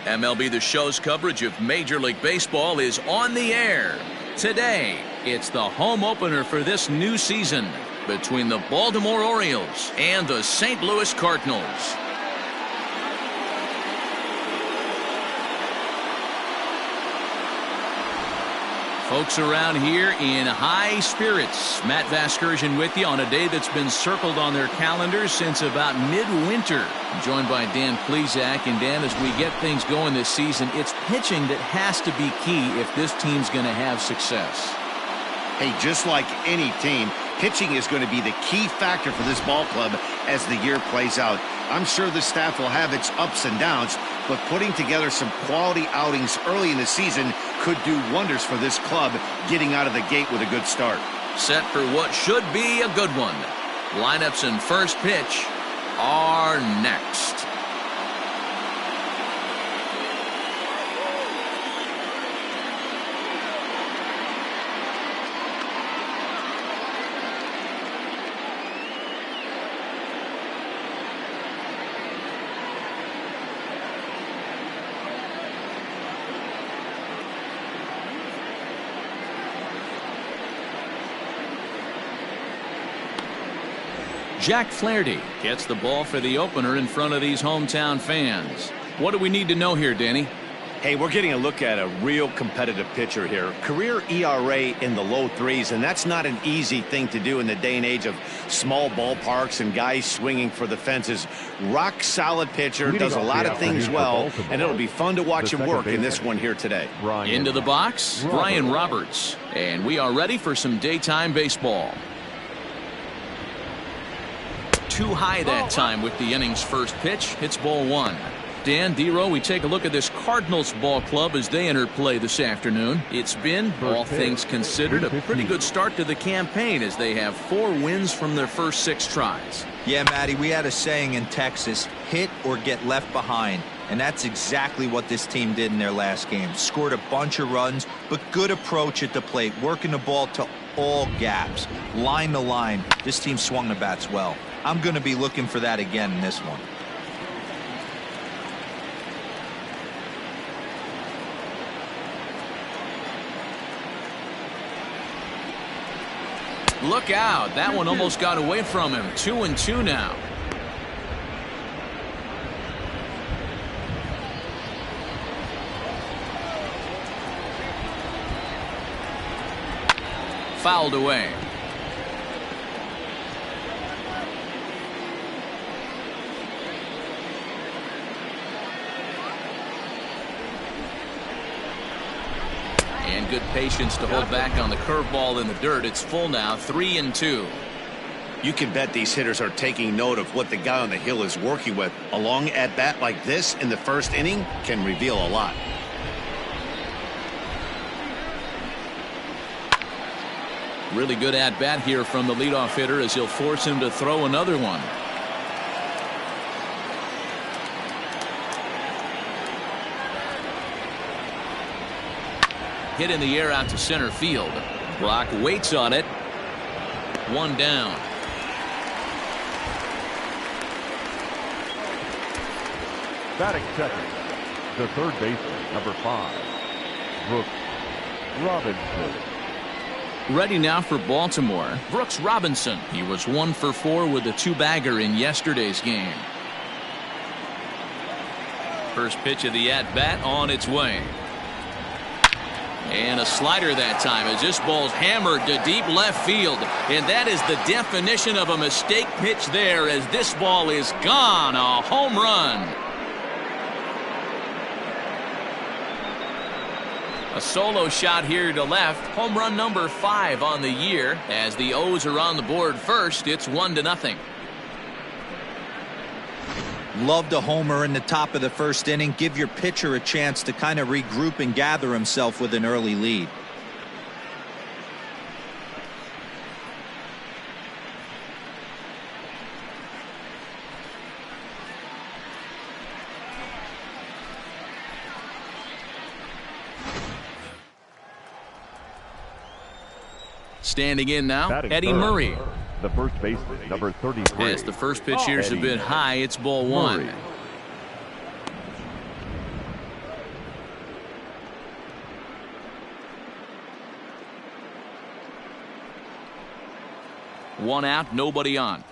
MLB The Show's coverage of Major League Baseball is on the air. Today, it's the home opener for this new season between the Baltimore Orioles and the St. Louis Cardinals. Folks around here in high spirits. Matt Vasgersian with you on a day that's been circled on their calendars since about midwinter. Joined by Dan Plesac. And Dan, as we get things going this season, it's pitching that has to be key if this team's going to have success. Hey, just like any team, pitching is going to be the key factor for this ball club as the year plays out. I'm sure the staff will have its ups and downs, but putting together some quality outings early in the season could do wonders for this club getting out of the gate with a good start. Set for what should be a good one. Lineups and first pitch are next. Jack Flaherty gets the ball for the opener in front of these hometown fans. What do we need to know here, Danny? Hey, we're getting a look at a real competitive pitcher here. Career ERA in the low threes, and that's not an easy thing to do in the day and age of small ballparks and guys swinging for the fences. Rock solid pitcher, does a lot of things well, and it'll be fun to watch him work in this one here today. Into the box, Brian Roberts. And we are ready for some daytime baseball. Too high that time with the inning's first pitch. It's ball one. Dan, D-Row, we take a look at this Cardinals ball club as they enter play this afternoon. It's been, all things considered, a pretty good start to the campaign as they have 4 wins from their first 6 tries. Yeah, Matty, we had a saying in Texas, hit or get left behind. And that's exactly what this team did in their last game. Scored a bunch of runs, but good approach at the plate, working the ball to all gaps. Line to line, this team swung the bats well. I'm going to be looking for that again in this one. Look out. That one almost got away from him. 2-2 now. Fouled away. And good patience to hold back on the curveball in the dirt. It's full now, 3-2. You can bet these hitters are taking note of what the guy on the hill is working with. A long at-bat like this in the first inning can reveal a lot. Really good at-bat here from the leadoff hitter as he'll force him to throw another one. Hit in the air out to center field. Brock waits on it. 1 down. Batting second, the third baseman, number 5, Brooks Robinson. Ready now for Baltimore, Brooks Robinson. He was 1 for 4 with a 2-bagger in yesterday's game. First pitch of the at-bat on its way. And a slider that time as this ball's hammered to deep left field. And that is the definition of a mistake pitch there as this ball is gone. A home run. A solo shot here to left. Home run number 5 on the year. As the O's are on the board first, it's 1-0. Loved a homer in the top of the first inning. Give your pitcher a chance to kind of regroup and gather himself with an early lead. Standing in now, Eddie Murray. The first baseman, number 33. As the first pitch here's a bit high, it's ball 1. 1 out, nobody on.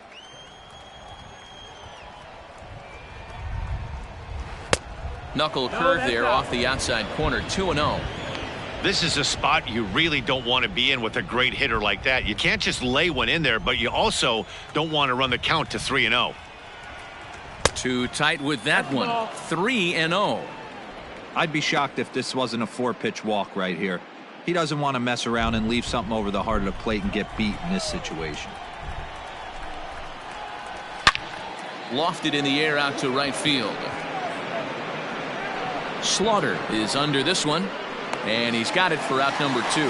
Knuckle curve there off the outside corner. 2-0. This is a spot you really don't want to be in with a great hitter like that. You can't just lay one in there, but you also don't want to run the count to 3-0. Too tight with that one. 3-0. I'd be shocked if this wasn't a 4-pitch walk right here. He doesn't want to mess around and leave something over the heart of the plate and get beat in this situation. Lofted in the air out to right field. Slaughter is under this one, and he's got it for out number 2.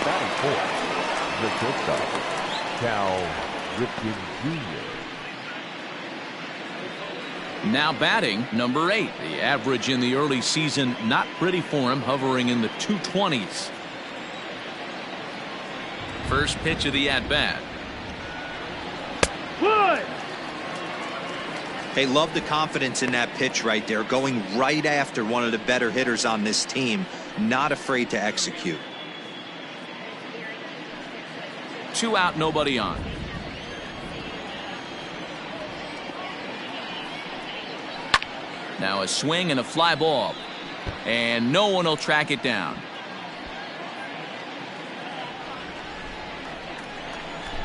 Batting fourth, the shortstop, Cal Ripken Jr. Now batting number 8. The average in the early season not pretty for him, hovering in the 220s. First pitch of the at-bat. Hey, love the confidence in that pitch right there, going right after one of the better hitters on this team, not afraid to execute. 2 out, nobody on. Now a swing and a fly ball, and no one will track it down.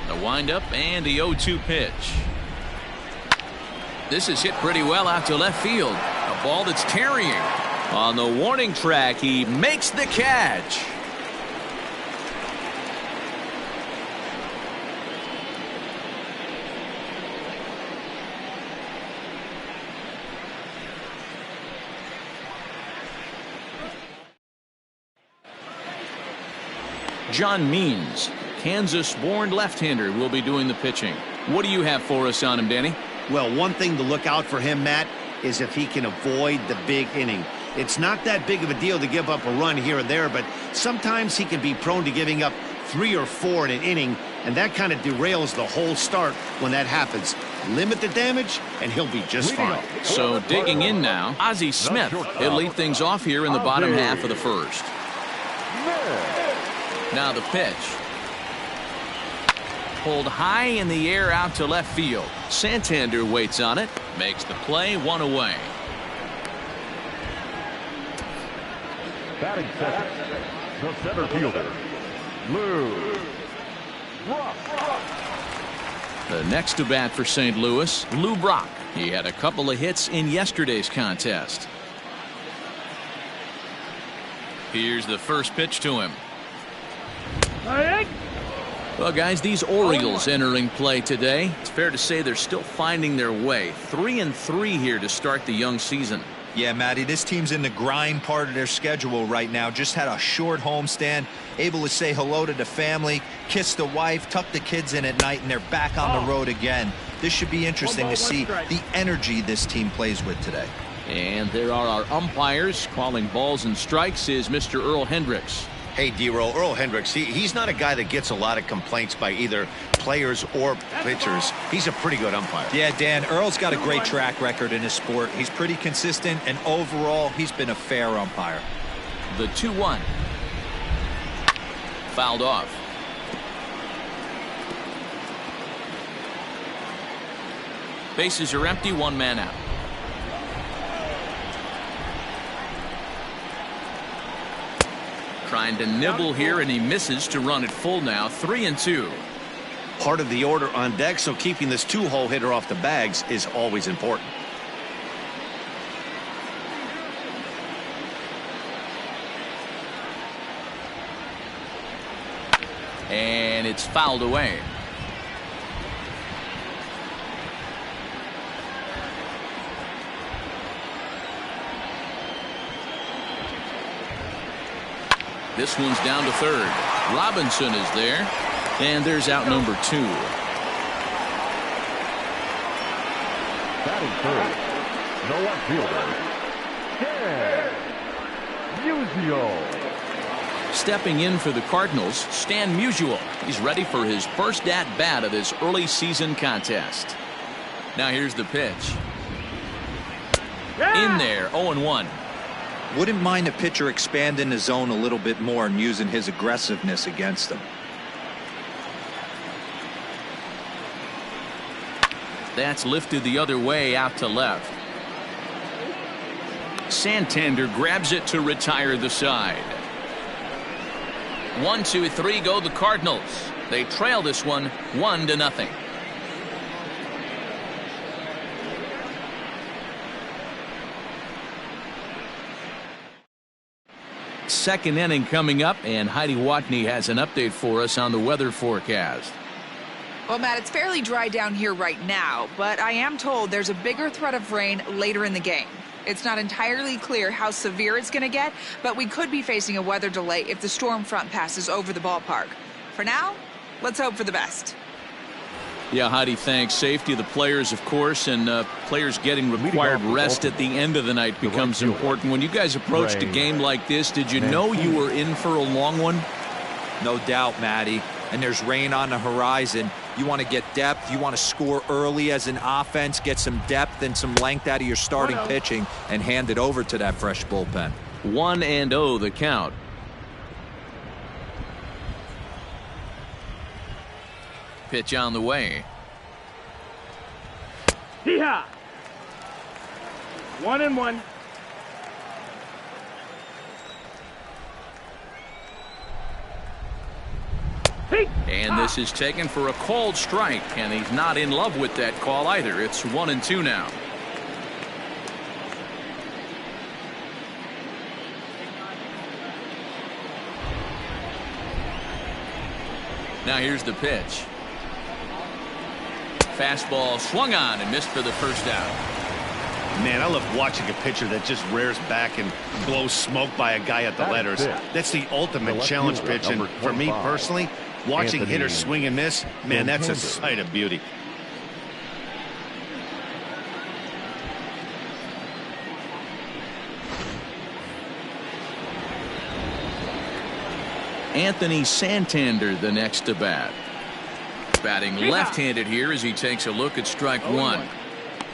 The windup and the 0-2 pitch. This is hit pretty well out to left field. A ball that's carrying. On the warning track, he makes the catch. John Means, Kansas-born left-hander, will be doing the pitching. What do you have for us on him, Danny? Well, one thing to look out for him, Matt, is if he can avoid the big inning. It's not that big of a deal to give up a run here and there, but sometimes he can be prone to giving up 3 or 4 in an inning, and that kind of derails the whole start when that happens. Limit the damage, and he'll be just fine. So digging in now, Ozzie Smith. He'll lead things off here in the bottom half of the first. Now the pitch. Pulled high in the air out to left field. Santander waits on it. Makes the play, 1 away. Batting second, the center fielder, Lou Brock. The next to bat for St. Louis, Lou Brock. He had a couple of hits in yesterday's contest. Here's the first pitch to him. Well, guys, these Orioles entering play today, it's fair to say they're still finding their way. 3-3 here to start the young season. Yeah, Matty, this team's in the grind part of their schedule right now. Just had a short homestand, able to say hello to the family, kiss the wife, tuck the kids in at night, and they're back on the road again. This should be interesting to see the energy this team plays with today. And there are our umpires calling balls and strikes is Mr. Earl Hendricks. Hey, D-Roll, Earl Hendricks, he's not a guy that gets a lot of complaints by either players or pitchers. He's a pretty good umpire. Yeah, Dan, Earl's got a great track record in his sport. He's pretty consistent, and overall, he's been a fair umpire. The 2-1. Fouled off. Bases are empty, 1 man out. Trying to nibble here, and he misses to run it full now. 3-2. Part of the order on deck, so keeping this 2-hole hitter off the bags is always important. And it's fouled away. This one's down to third. Robinson is there, and there's out number 2. Batting third, no one fielder, Stan Musial. Stepping in for the Cardinals, Stan Musial. He's ready for his first at-bat of this early season contest. Now here's the pitch. In there, 0-1. Wouldn't mind a pitcher expanding the zone a little bit more and using his aggressiveness against them. That's lifted the other way out to left. Santander grabs it to retire the side. 1, 2, 3 go the Cardinals. They trail this one 1-0. Second inning coming up, and Heidi Watney has an update for us on the weather forecast. Well, Matt, it's fairly dry down here right now, but I am told there's a bigger threat of rain later in the game. It's not entirely clear how severe it's going to get, but we could be facing a weather delay if the storm front passes over the ballpark. For now, let's hope for the best. Yeah, Heidi, thanks. Safety of the players, of course, and players getting required rest at the end of the night becomes important. When you guys approached a game like this, did you know you were in for a long one? No doubt, Matty. And there's rain on the horizon. You want to get depth. You want to score early as an offense, get some depth and some length out of your starting pitching, and hand it over to that fresh bullpen. 1-0 the count. Pitch on the way. Hee-haw! 1-1. And this is taken for a called strike, and he's not in love with that call either. It's 1-2 now. Now here's the pitch. Fastball swung on and missed for the first out. Man, I love watching a pitcher that just rears back and blows smoke by a guy at the letters. That's the ultimate challenge pitch, and for me personally, watching hitters swing and miss, man, that's a sight of beauty. Anthony Santander the next to bat. Batting left-handed here as he takes a look at strike one.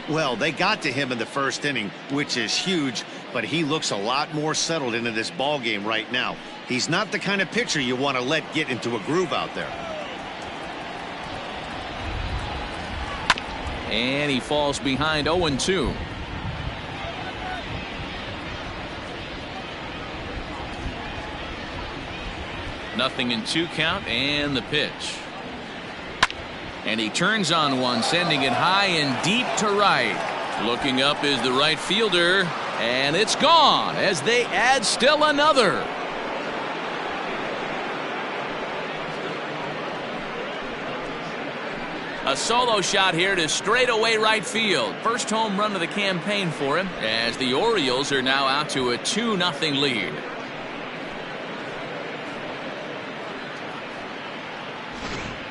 Well, they got to him in the first inning, which is huge, but he looks a lot more settled into this ball game right now. He's not the kind of pitcher you want to let get into a groove out there. And he falls behind 0-2. Nothing in 2 count, and the pitch. And he turns on one, sending it high and deep to right. Looking up is the right fielder, and it's gone as they add still another. A solo shot here to straightaway right field. First home run of the campaign for him, as the Orioles are now out to a 2-0 lead.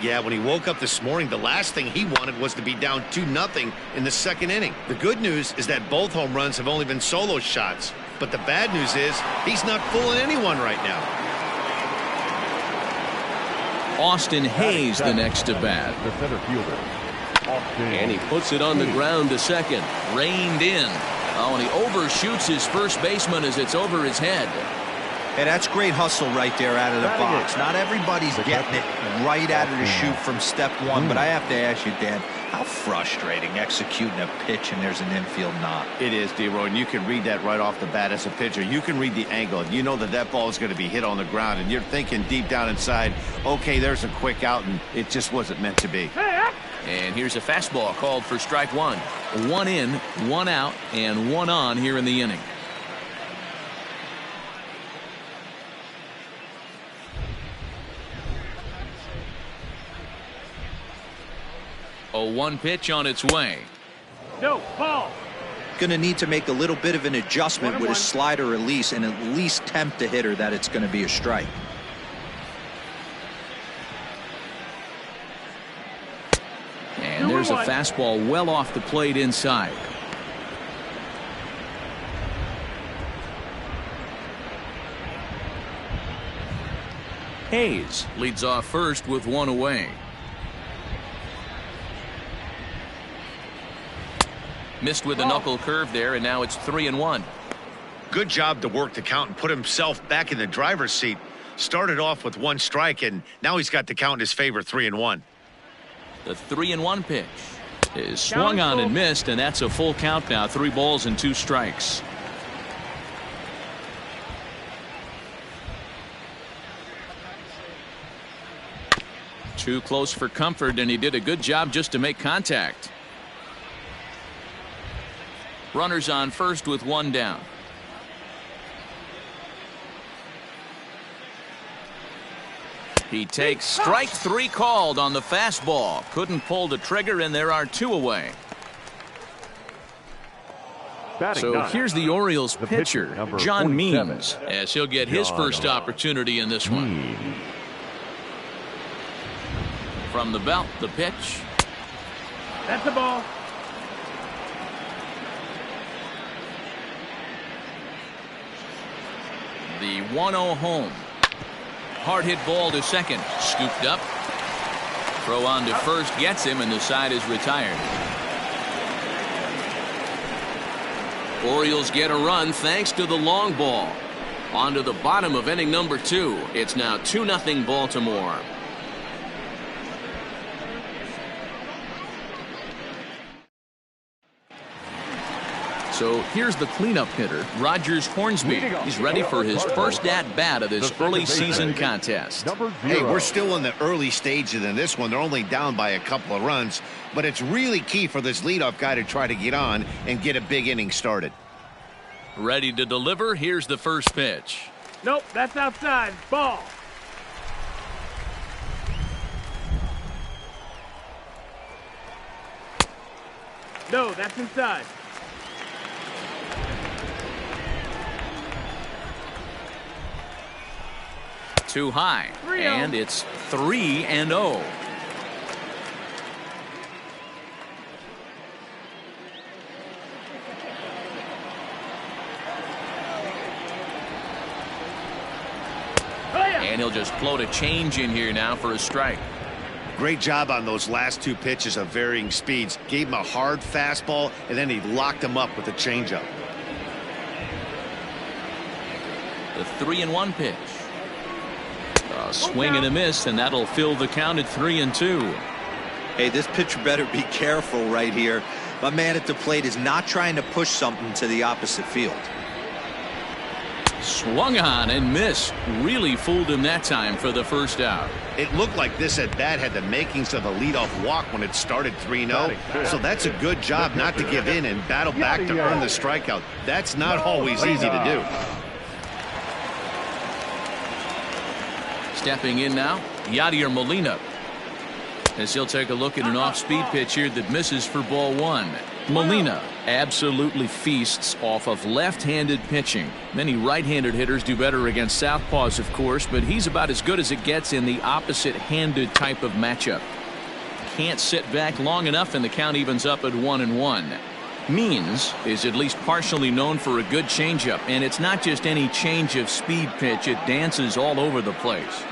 Yeah, when he woke up this morning, the last thing he wanted was to be down 2-0 in the second inning. The good news is that both home runs have only been solo shots. But the bad news is he's not fooling anyone right now. Austin Hayes the next to bat. The center fielder. And he puts it on the ground to second. Reined in. Oh, and he overshoots his first baseman as it's over his head. Hey, that's great hustle right there out of the box. Not everybody's getting it right out of the chute from step one, but I have to ask you, Dan, how frustrating executing a pitch and there's an infield knock. It is, D-Roy, and you can read that right off the bat as a pitcher. You can read the angle. You know that that ball is going to be hit on the ground, and you're thinking deep down inside, okay, there's a quick out, and it just wasn't meant to be. And here's a fastball called for strike one. 1 in, 1 out, and 1 on here in the inning. A 1 pitch on its way. No, ball. Going to need to make a little bit of an adjustment with his slider release and at least tempt the hitter that it's going to be a strike. And there's a fastball well off the plate inside. Hayes leads off first with 1 away. Missed with a knuckle curve there, and now it's 3-1. Good job to work the count and put himself back in the driver's seat. Started off with 1 strike, and now he's got the count in his favor, 3-1. The 3-1 pitch is swung on and missed, and that's a full count now. 3 balls and 2 strikes. Too close for comfort, and he did a good job just to make contact. Runners on first with 1 down. He takes strike 3 called on the fastball. Couldn't pull the trigger, and there are 2 away. So here's the Orioles pitcher, John Means, as he'll get his first opportunity in this one. From the belt, the pitch. That's the ball. The 1-0 home. Hard hit ball to second. Scooped up. Throw on to first gets him, and the side is retired. Orioles get a run thanks to the long ball. On to the bottom of inning number 2. It's now 2-0 Baltimore. So here's the cleanup hitter, Rogers Hornsby. He's ready for his first at-bat of this early season contest. Hey, we're still in the early stages in this one. They're only down by a couple of runs, but it's really key for this leadoff guy to try to get on and get a big inning started. Ready to deliver. Here's the first pitch. Nope, that's outside. Ball. No, that's inside. Too high, and it's 3-0. And he'll just float a change in here now for a strike. Great job on those last 2 pitches of varying speeds. Gave him a hard fastball, and then he locked him up with a changeup. The 3-1 pitch. A swing and a miss, and that'll fill the count at 3-2. Hey, this pitcher better be careful right here. My man at the plate is not trying to push something to the opposite field. Swung on and missed. Really fooled him that time for the first out. It looked like this at bat had the makings of a leadoff walk when it started 3-0. So that's a good job not to give in and battle back to earn the strikeout. That's not always easy to do. Stepping in now, Yadier Molina, as he'll take a look at an off-speed pitch here that misses for ball 1. Molina absolutely feasts off of left-handed pitching. Many right-handed hitters do better against southpaws, of course, but he's about as good as it gets in the opposite-handed type of matchup. Can't sit back long enough, and the count evens up at 1-1. Means is at least partially known for a good changeup, and it's not just any change of speed pitch. It dances all over the place.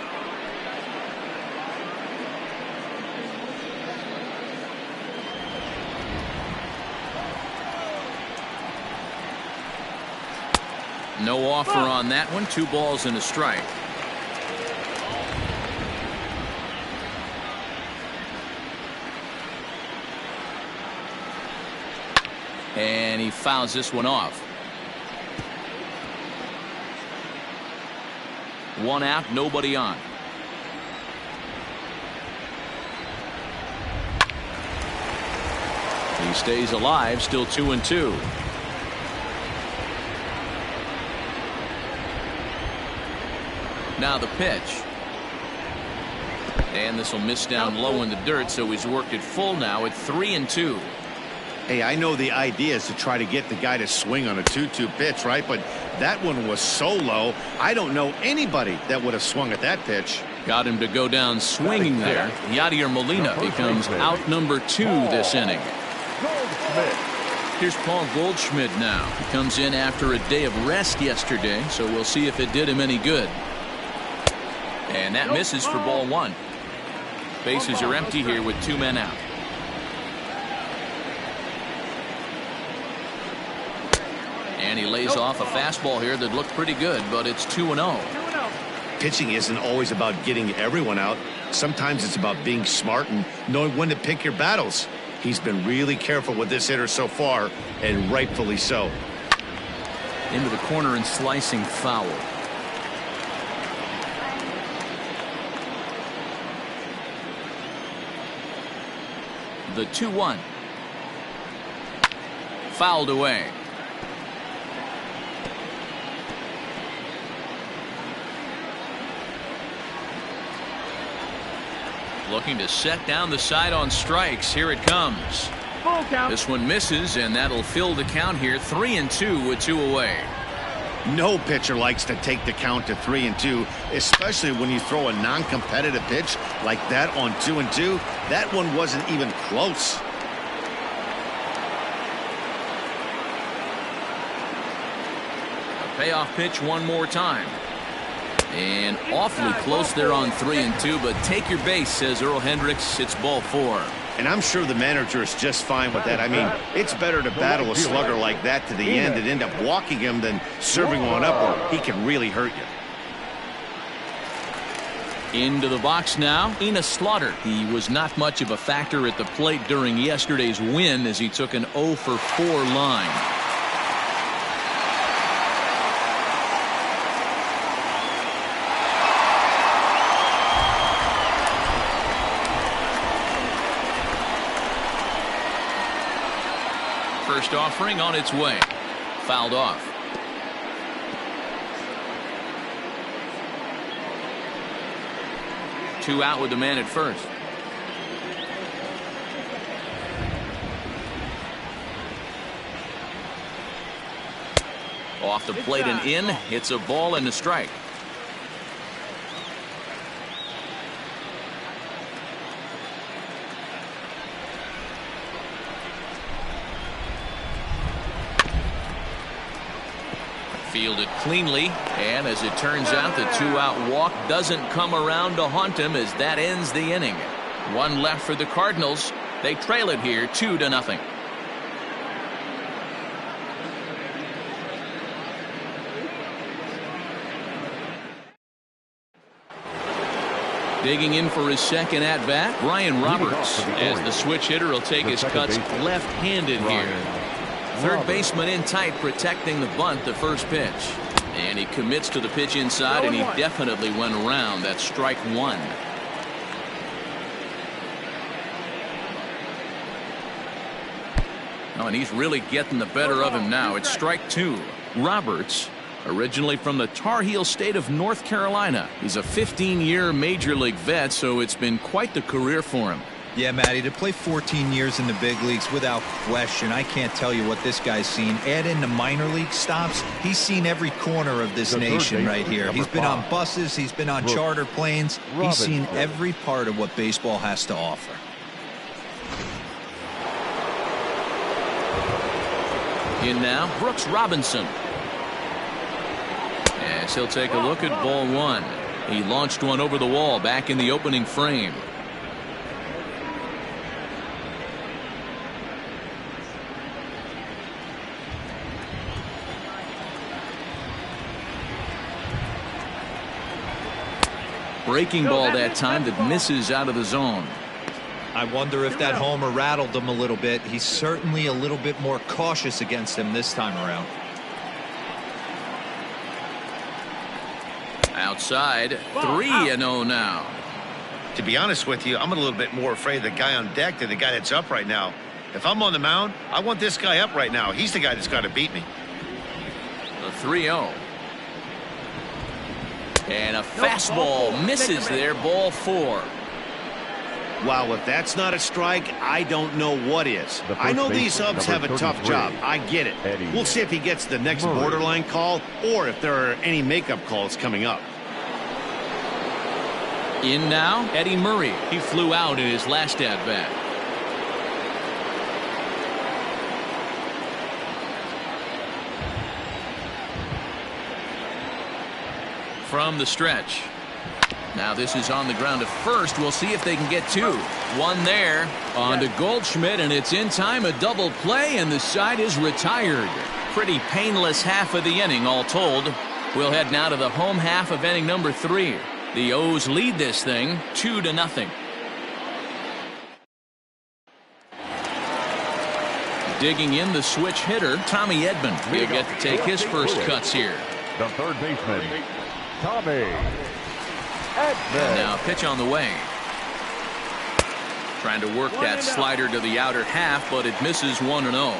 No offer on that one. 2 balls and a strike. And he fouls this one off. 1 out, nobody on. He stays alive, still 2-2. Now the pitch. And this will miss down low in the dirt, so he's worked it full now at 3-2. Hey, I know the idea is to try to get the guy to swing on a 2-2 pitch, right? But that one was so low, I don't know anybody that would have swung at that pitch. Got him to go down swinging there. Yadier Molina becomes out number 2 this inning. Here's Paul Goldschmidt now. He comes in after a day of rest yesterday, so we'll see if it did him any good. And that misses for ball 1. Bases are empty here with 2 men out. And he lays off a fastball here that looked pretty good, but it's 2-0. Pitching isn't always about getting everyone out. Sometimes it's about being smart and knowing when to pick your battles. He's been really careful with this hitter so far, and rightfully so. Into the corner and slicing foul. The 2-1. Fouled away. Looking to set down the side on strikes. Here it comes. Full count. This one misses, and that'll fill the count here. 3-2 with 2 away. No pitcher likes to take the count to 3-2, especially when you throw a non-competitive pitch like that on 2-2. That one wasn't even close. A payoff pitch one more time. And awfully close there on 3-2, but take your base, says Earl Hendricks. It's ball 4. And I'm sure the manager is just fine with that. I mean, it's better to battle a slugger like that to the end and end up walking him than serving one up where he can really hurt you. Into the box now, Enos Slaughter. He was not much of a factor at the plate during yesterday's win as he took an 0-for-4 line. First offering on its way. Fouled off. Two out with the man at first. Off the plate and in. It's a ball and a strike. Fielded cleanly, and as it turns out, the 2-out walk doesn't come around to haunt him as that ends the inning. One left for the Cardinals. They trail it here 2-0. Digging in for his second at-bat, Ryan Roberts, as the switch hitter will take his cuts left-handed here. Third baseman in tight, protecting the bunt, the first pitch. And he commits to the pitch inside, and he definitely went around. That's strike 1. Oh, and he's really getting the better of him now. It's strike 2. Roberts, originally from the Tar Heel state of North Carolina. He's a 15-year major league vet, so it's been quite the career for him. Yeah, Matty, to play 14 years in the big leagues without question, I can't tell you what this guy's seen. Add in the minor league stops, he's seen every corner of this nation right here. He's been on buses, he's been on charter planes, he's seen every part of what baseball has to offer. In now, Brooks Robinson. As he'll take a look at ball 1. He launched one over the wall back in the opening frame. Breaking ball that time that misses out of the zone. I wonder if that homer rattled him a little bit. He's certainly a little bit more cautious against him this time around. Outside, 3-0 now. To be honest with you, I'm a little bit more afraid of the guy on deck than the guy that's up right now. If I'm on the mound, I want this guy up right now. He's the guy that's got to beat me. The 3-0. And a fastball misses there, ball 4. Wow, if that's not a strike, I don't know what is. I know these subs have a tough job. I get it. We'll see if he gets the next borderline call or if there are any makeup calls coming up. In now, Eddie Murray. He flew out in his last at-bat. From the stretch. Now this is on the ground to first. We'll see if they can get 2. One there on to Goldschmidt, and it's in time. A double play, and the side is retired. pretty painless half of the inning all told. We'll head now to the home half of inning number 3. The O's lead this thing 2-0. Digging in the switch hitter, Tommy Edman. He'll get to take his first cuts here. The third baseman, Tommy Edman. And now pitch on the way. Trying to work that slider to the outer half, but it misses 1-0.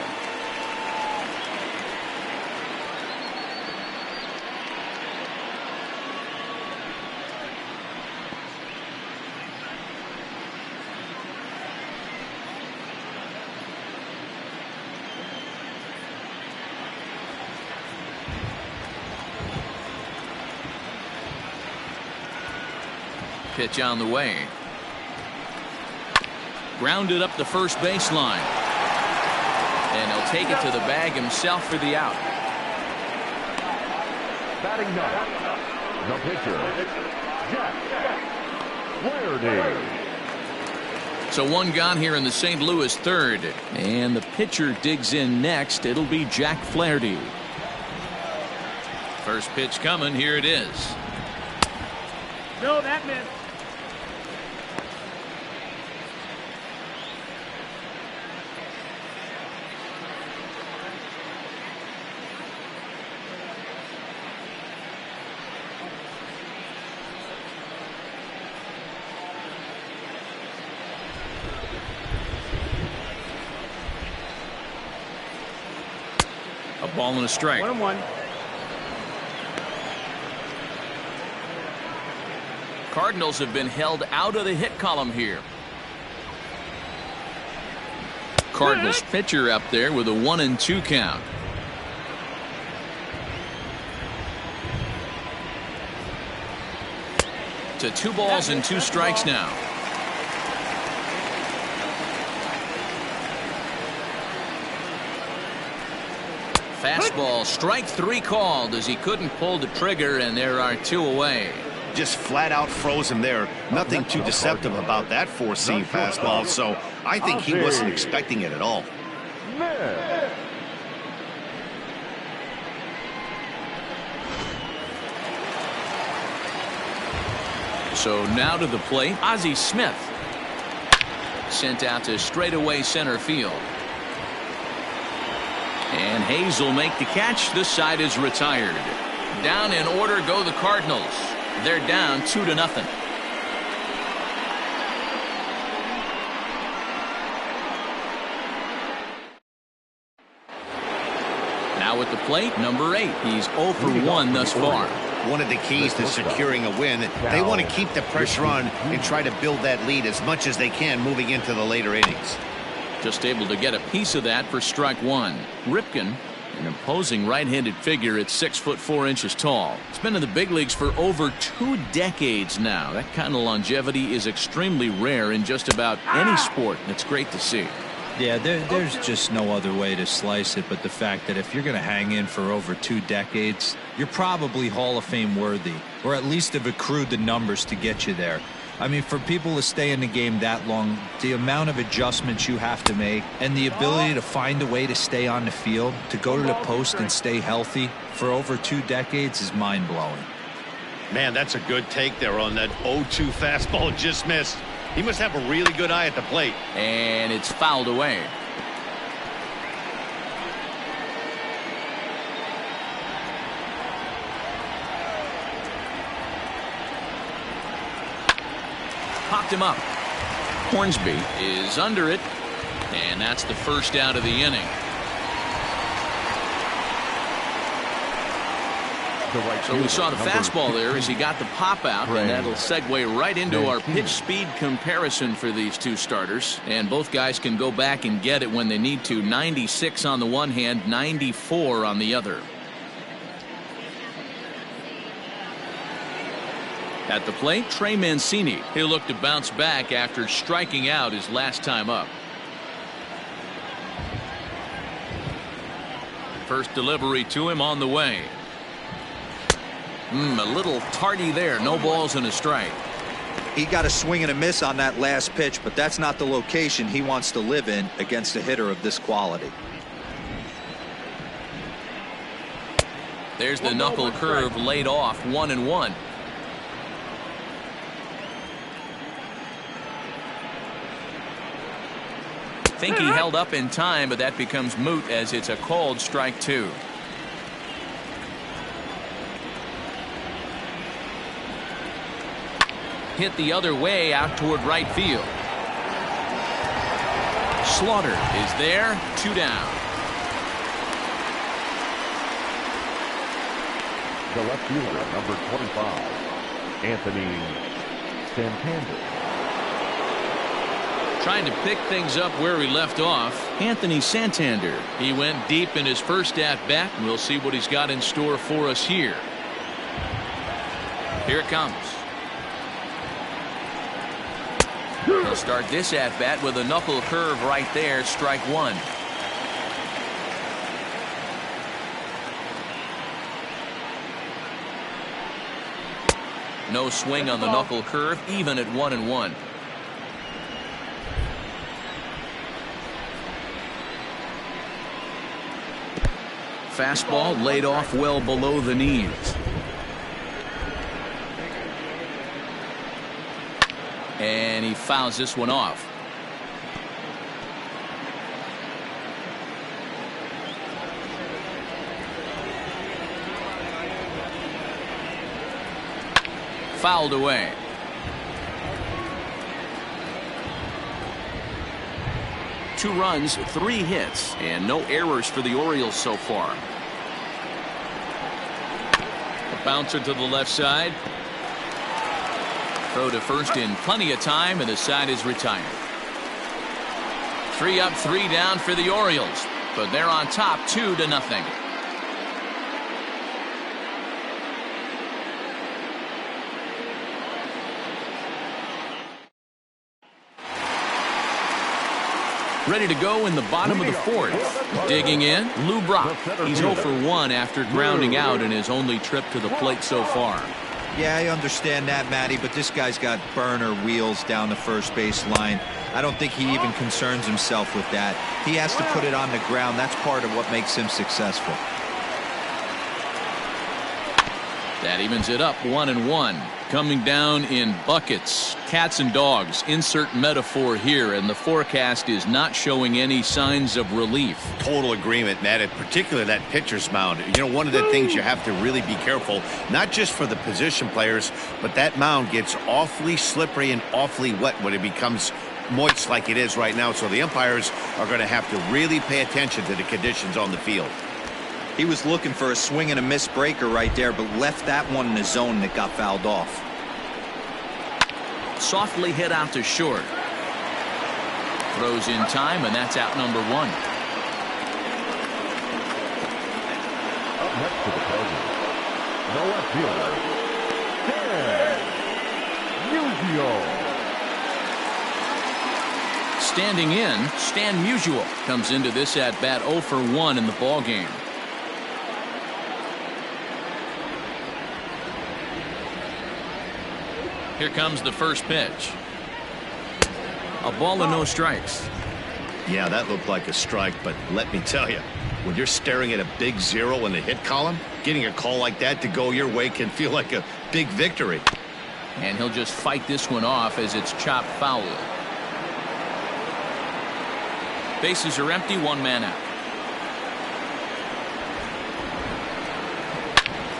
Pitch on the way. Grounded up the first baseline. And he'll take it to the bag himself for the out. Batting ninth, the pitcher, Jack Flaherty. So one gone here in the St. Louis third. And the pitcher digs in next. It'll be Jack Flaherty. First pitch coming. Here it is. No, that missed. A ball and a strike. 1-1. Cardinals have been held out of the hit column here. Cardinals pitcher up there with a 1-2 count. To 2 balls and 2 strikes now. Fastball, strike 3 called as he couldn't pull the trigger, and there are 2 away. Just flat out frozen there. Nothing too deceptive about that 4-seam fastball, so I think he wasn't expecting it at all. So now to the plate, Ozzie Smith. Sent out to straightaway center field. And Hayes will make the catch. This side is retired. Down in order go the Cardinals. They're down 2-0. Now at the plate, number 8. He's 0 for 1 thus far. One of the keys to securing a win, they want to keep the pressure on and try to build that lead as much as they can moving into the later innings. Just able to get a piece of that for strike 1. Ripken, an imposing right-handed figure at 6'4" tall. He's been in the big leagues for over 2 decades now. That kind of longevity is extremely rare in just about any sport. It's great to see. Yeah, there's just no other way to slice it but the fact that if you're going to hang in for over 2 decades, you're probably Hall of Fame worthy, or at least have accrued the numbers to get you there. I mean, for people to stay in the game that long, the amount of adjustments you have to make and the ability to find a way to stay on the field, to go to the post and stay healthy for over 2 decades is mind-blowing. Man, that's a good take there on that 0-2 fastball just missed. He must have a really good eye at the plate. And it's fouled away. Popped him up. Hornsby is under it, and that's the first out of the inning. So we saw the fastball there as he got the pop out, and that'll segue right into our pitch speed comparison for these 2 starters. And both guys can go back and get it when they need to. 96 on the one hand, 94 on the other. At the plate, Trey Mancini. He'll look to bounce back after striking out his last time up. First delivery to him on the way. A little tardy there. No balls and a strike. He got a swing and a miss on that last pitch, but that's not the location he wants to live in against a hitter of this quality. There's the knuckle curve laid off, 1-1. Think he held up in time, but that becomes moot as it's a called strike 2. Hit the other way out toward right field. Slaughter is there, 2 down. The left fielder, number 25, Anthony Santander. Trying to pick things up where he left off, Anthony Santander. He went deep in his first at-bat, and we'll see what he's got in store for us here. Here it comes. He'll start this at-bat with a knuckle curve right there, strike 1. No swing on the knuckle curve, even at 1-1. Fastball laid off well below the knees. And he fouls this one off. Fouled away. Two runs, 3 hits, and no errors for the Orioles so far. A bouncer to the left side. Throw to first in plenty of time, and the side is retired. 3 up, 3 down for the Orioles, but they're on top 2-0. Ready to go in the bottom of the 4th. Digging in, Lou Brock. He's 0 for 1 after grounding out in his only trip to the plate so far. Yeah, I understand that, Matty, but this guy's got burner wheels down the first base line. I don't think he even concerns himself with that. He has to put it on the ground. That's part of what makes him successful. That evens it up, 1-1. Coming down in buckets. Cats and dogs. Insert metaphor here, and the forecast is not showing any signs of relief. Total agreement, Matt, in particular that pitcher's mound. You know, one of the things you have to really be careful, not just for the position players, but that mound gets awfully slippery and awfully wet when it becomes moist like it is right now. So the umpires are going to have to really pay attention to the conditions on the field. He was looking for a swing and a miss breaker right there, but left that one in the zone that got fouled off. Softly hit out to short. Throws in time, and that's out number 1. Up next to the Cardinals, the left fielder, Musial. Standing in, Stan Musial comes into this at-bat 0 for 1 in the ballgame. Here comes the first pitch. A ball and no strikes. Yeah, that looked like a strike, but let me tell you, when you're staring at a big 0 in the hit column, getting a call like that to go your way can feel like a big victory. And he'll just fight this one off as it's chopped foul. Bases are empty, 1 man out.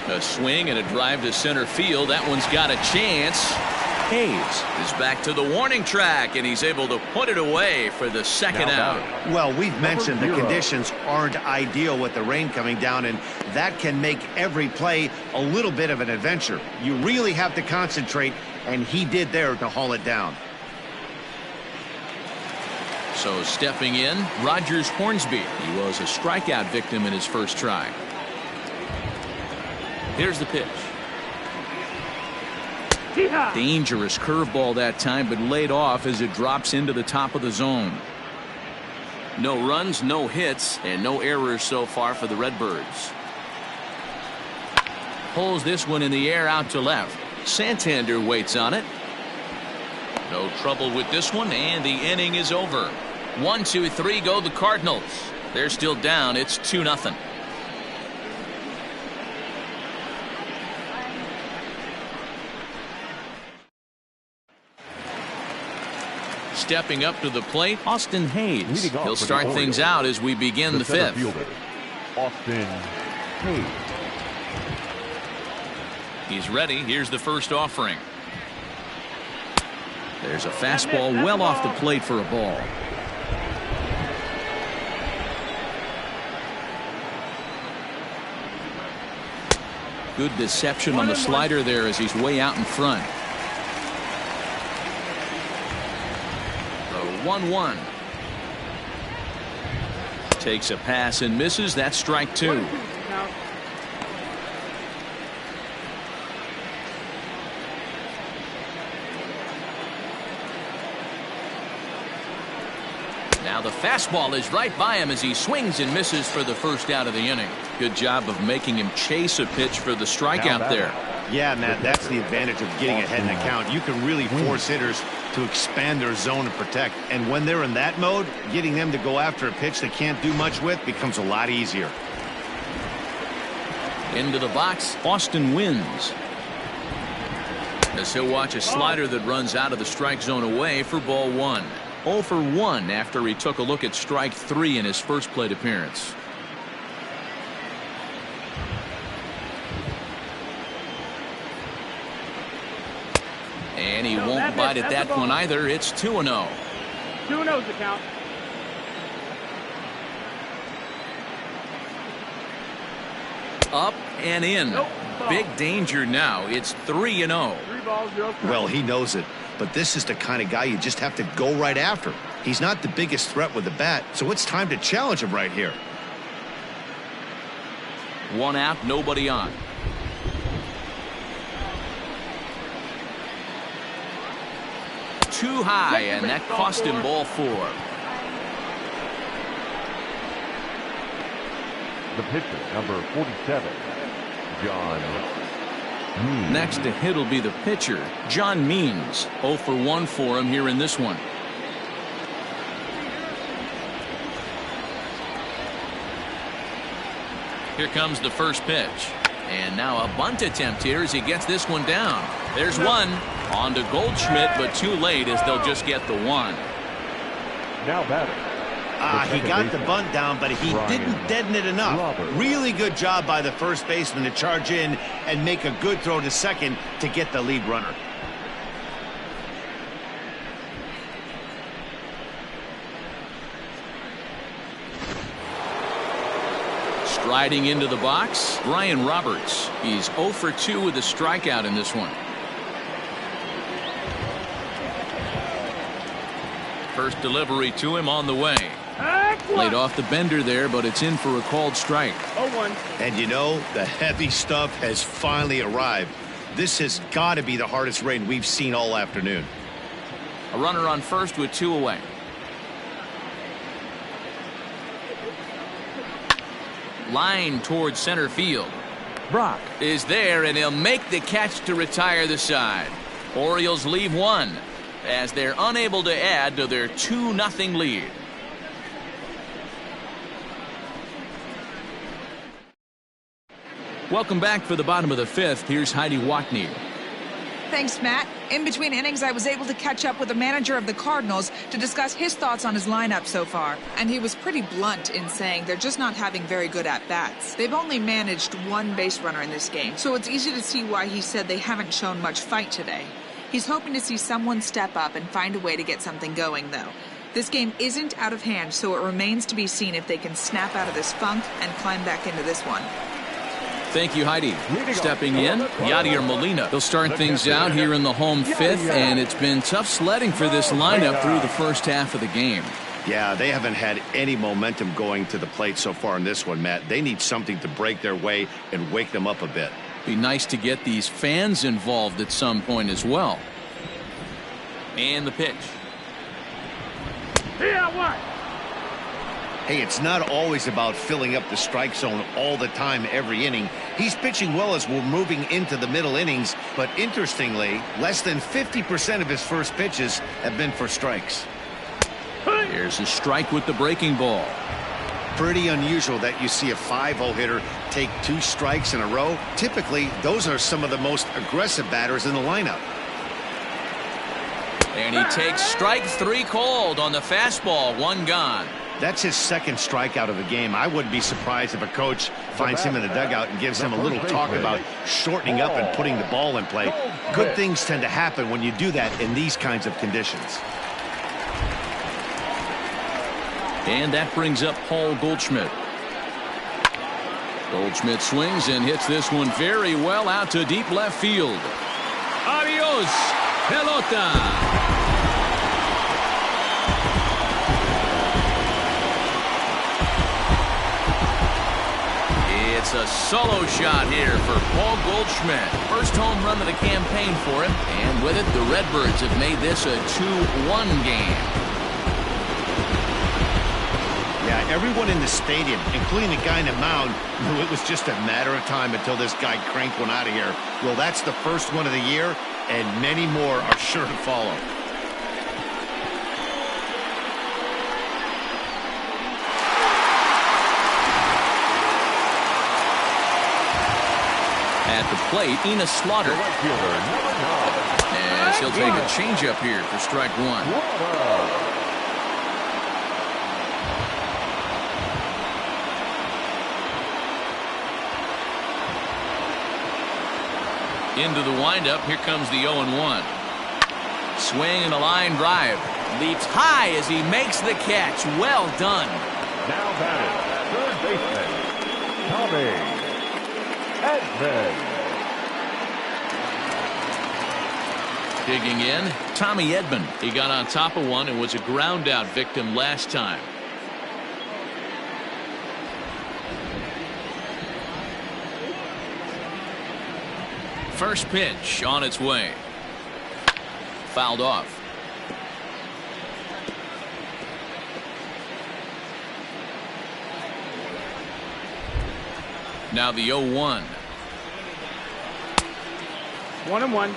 A swing and a drive to center field. That one's got a chance. Hayes is back to the warning track, and he's able to put it away for the second out. Well, we've mentioned the conditions aren't ideal with the rain coming down, and that can make every play a little bit of an adventure. You really have to concentrate, and he did there to haul it down. So stepping in, Rogers Hornsby. He was a strikeout victim in his first try. Here's the pitch. Dangerous curveball that time, but laid off as it drops into the top of the zone. No runs, no hits, and no errors so far for the Redbirds. Pulls this one in the air out to left. Santander waits on it. No trouble with this one, and the inning is over. 1, 2, 3 go the Cardinals. They're still down. It's 2-0. Stepping up to the plate, Austin Hayes. Leading off He'll for the start things Orioles, out as we begin the center fifth. fielder, Austin Hayes. He's ready. Here's the first offering. There's a fastball well off the plate for a ball. Good deception on the slider there as he's way out in front. The 1-1. Takes a pass and misses. That's strike two. Now the fastball is right by him as he swings and misses for the first out of the inning. Good job of making him chase a pitch for the strikeout there. Yeah, Matt, that's the advantage of getting ahead in the count. You can really force hitters to expand their zone and protect. And when they're in that mode, getting them to go after a pitch they can't do much with becomes a lot easier. Into the box, Austin wins. As he'll watch a slider that runs out of the strike zone away for ball one. 0 for 1 after he took a look at strike 3 in his first plate appearance. And he won't bite at that one either. It's 2-0. 2-0's the count. Up and in. Big danger now. It's 3-0. 3 balls, 0 strikes. Well, he knows it. But this is the kind of guy you just have to go right after. He's not the biggest threat with the bat, so it's time to challenge him right here. 1 out, nobody on. Too high, and that cost him ball 4. The pitcher, number 47, John Means. Next to hit will be the pitcher, John Means. 0 for 1 for him here in this one. Here comes the first pitch. And now a bunt attempt here as he gets this one down. There's one. On to Goldschmidt, but too late as they'll just get the one. Now batting. He got the bunt down, but he didn't deaden it enough. Really good job by the first baseman to charge in and make a good throw to second to get the lead runner. Striding into the box, Brian Roberts. He's 0 for 2 with a strikeout in this one. First delivery to him on the way. Laid off the bender there, but it's in for a called strike. 0-1. And you know, the heavy stuff has finally arrived. This has got to be the hardest rain we've seen all afternoon. A runner on first with 2 away. Line towards center field. Brock is there, and he'll make the catch to retire the side. Orioles leave 1 as they're unable to add to their 2-0 lead. Welcome back for the bottom of the 5th. Here's Heidi Watney. Thanks, Matt. In between innings, I was able to catch up with the manager of the Cardinals to discuss his thoughts on his lineup so far. And he was pretty blunt in saying they're just not having very good at-bats. They've only managed 1 base runner in this game, so it's easy to see why he said they haven't shown much fight today. He's hoping to see someone step up and find a way to get something going, though. This game isn't out of hand, so it remains to be seen if they can snap out of this funk and climb back into this one. Thank you, Heidi. Stepping in, Yadier Molina. He'll start things out here in the home 5th, and it's been tough sledding for this lineup through the first half of the game. Yeah, they haven't had any momentum going to the plate so far in this one, Matt. They need something to break their way and wake them up a bit. Be nice to get these fans involved at some point as well. And the pitch. Yeah, what? Hey, it's not always about filling up the strike zone all the time every inning. He's pitching well as we're moving into the middle innings, but interestingly, less than 50% of his first pitches have been for strikes. Here's a strike with the breaking ball. Pretty unusual that you see a 5-0 hitter take 2 strikes in a row. Typically, those are some of the most aggressive batters in the lineup. And he takes strike 3 called on the fastball. 1 gone. That's his second strikeout of the game. I wouldn't be surprised if a coach finds him in the dugout and gives him a little talk about shortening up and putting the ball in play. Good things tend to happen when you do that in these kinds of conditions. And that brings up Paul Goldschmidt. Goldschmidt swings and hits this one very well out to deep left field. Adios, pelota. It's a solo shot here for Paul Goldschmidt. First home run of the campaign for him. And with it, the Redbirds have made this a 2-1 game. Yeah, everyone in the stadium, including the guy in the mound, knew it was just a matter of time until this guy cranked one out of here. Well, that's the first one of the year, and many more are sure to follow. At the plate, Enos Slaughter. As he'll take a changeup here for strike 1. Into the windup. Here comes the 0-1. Swing and a line drive. Leaps high as he makes the catch. Well done. Now batting, third baseman, Tommy Edman. Digging in, Tommy Edman. He got on top of one and was a ground out victim last time. First pitch on its way. Fouled off. Now the 0-1. 1-1.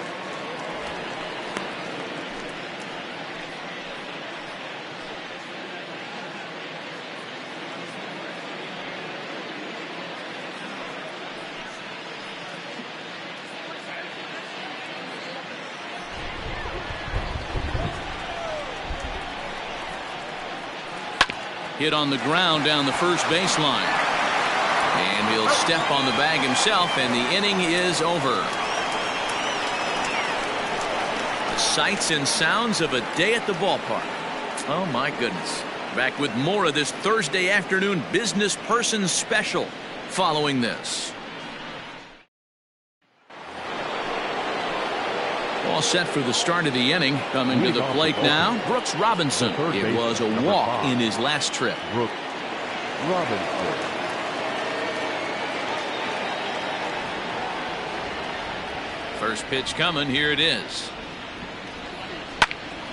Hit on the ground down the first baseline. And he'll step on the bag himself, and the inning is over. The sights and sounds of a day at the ballpark. Oh, my goodness. Back with more of this Thursday afternoon business person special following this. All set for the start of the inning. Coming to the plate now, Brooks Robinson. It was a walk in his last trip. Brooks Robinson. First pitch coming. Here it is.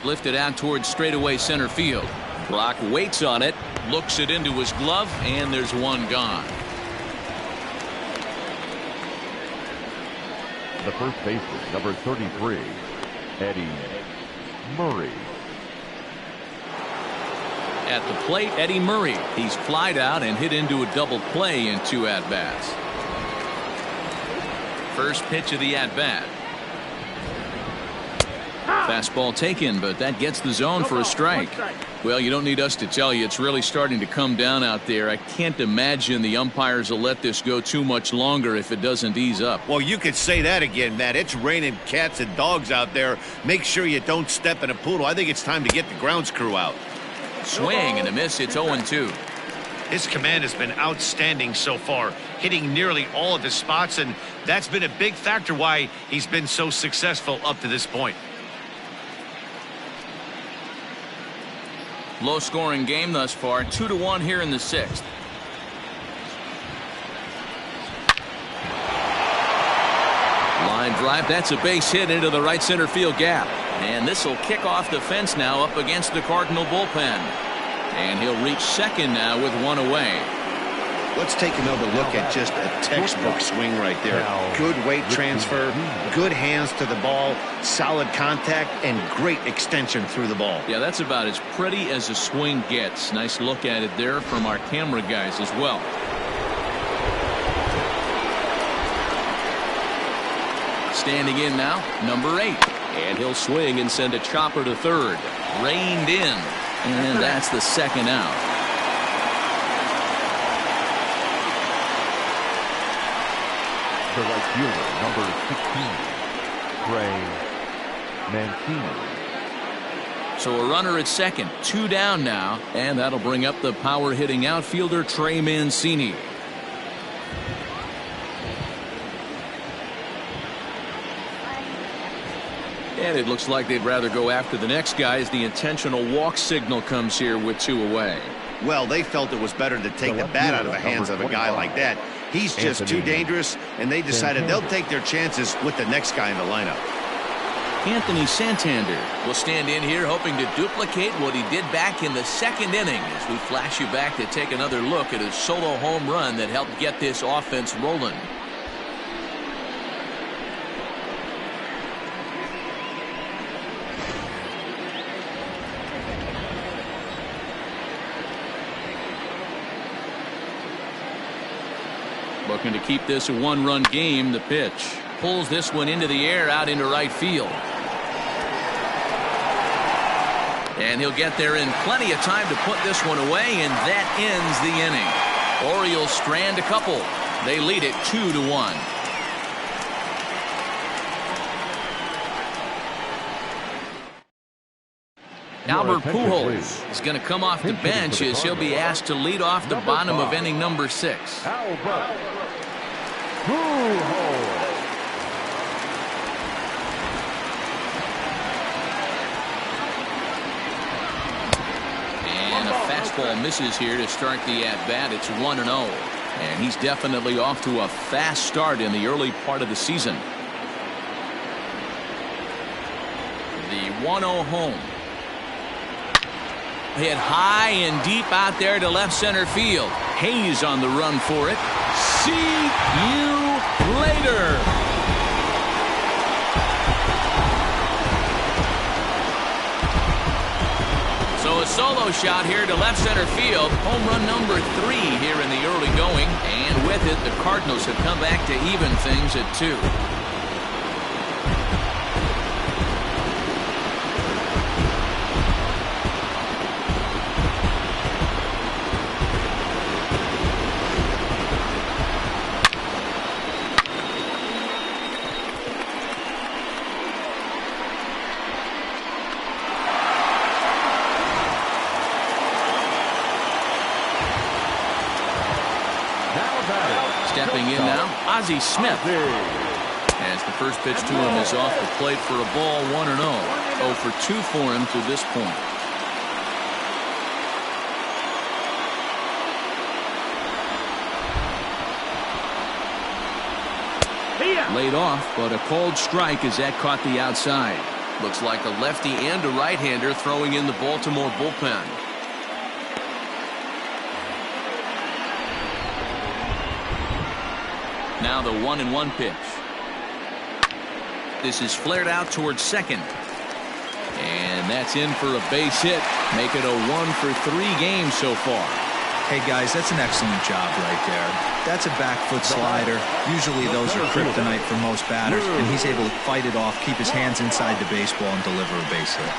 Lifted out towards straightaway center field. Brock waits on it, looks it into his glove, and there's one gone. The first baseman, number 33, Eddie Murray. At the plate, Eddie Murray. He's flied out and hit into a double play in 2 at-bats. First pitch of the at-bat. Fastball taken, but that gets the zone for a strike. Well, you don't need us to tell you, it's really starting to come down out there. I can't imagine the umpires will let this go too much longer if it doesn't ease up. Well, you could say that again, Matt. It's raining cats and dogs out there. Make sure you don't step in a poodle. I think it's time to get the grounds crew out. Swing and a miss. It's 0-2. His command has been outstanding so far, hitting nearly all of his spots, and that's been a big factor why he's been so successful up to this point. Low scoring game thus far, 2-1 here in the 6th. Line drive, that's a base hit into the right center field gap. And this will kick off the fence now up against the Cardinal bullpen. And he'll reach second now with one away. Let's take another look at just a textbook swing right there. Good weight transfer, good hands to the ball, solid contact, and great extension through the ball. Yeah, that's about as pretty as a swing gets. Nice look at it there from our camera guys as well. Standing in now, number 8. And he'll swing and send a chopper to third. Reined in. And that's the second out. The right fielder, number 16, Trey Mancini. So a runner at second, 2 down now, and that'll bring up the power hitting outfielder Trey Mancini. And it looks like they'd rather go after the next guy as the intentional walk signal comes here with 2 away. Well, they felt it was better to take the bat out of the hands of a guy like that. He's just too dangerous, and they decided they'll take their chances with the next guy in the lineup. Anthony Santander will stand in here hoping to duplicate what he did back in the second inning as we flash you back to take another look at his solo home run that helped get this offense rolling. Looking to keep this a 1-run game. The pitch pulls this one into the air out into right field. And he'll get there in plenty of time to put this one away, and that ends the inning. Orioles strand a couple. They lead it 2-1. Albert Pujols is going to come off the bench as he'll be asked to lead off the bottom of inning number 6. Albert Pujols. And a fastball misses here to start the at-bat. It's 1-0. And he's definitely off to a fast start in the early part of the season. The 1-0 home. Hit high and deep out there to left center field. Hayes on the run for it. See you later. So a solo shot here to left center field. Home run number 3 here in the early going. And with it, the Cardinals have come back to even things at 2. Stepping in now, Ozzie Smith. As the first pitch to him is off the plate for a ball, 1-0. 0 for 2 for him to this point. Laid off, but a called strike as that caught the outside. Looks like a lefty and a right-hander throwing in the Baltimore bullpen. Now the 1-1 pitch. This is flared out towards second. And that's in for a base hit. Make it a 1 for 3 games so far. Hey guys, that's an excellent job right there. That's a back foot slider. Usually those are kryptonite for most batters, and he's able to fight it off, keep his hands inside the baseball, and deliver a base hit.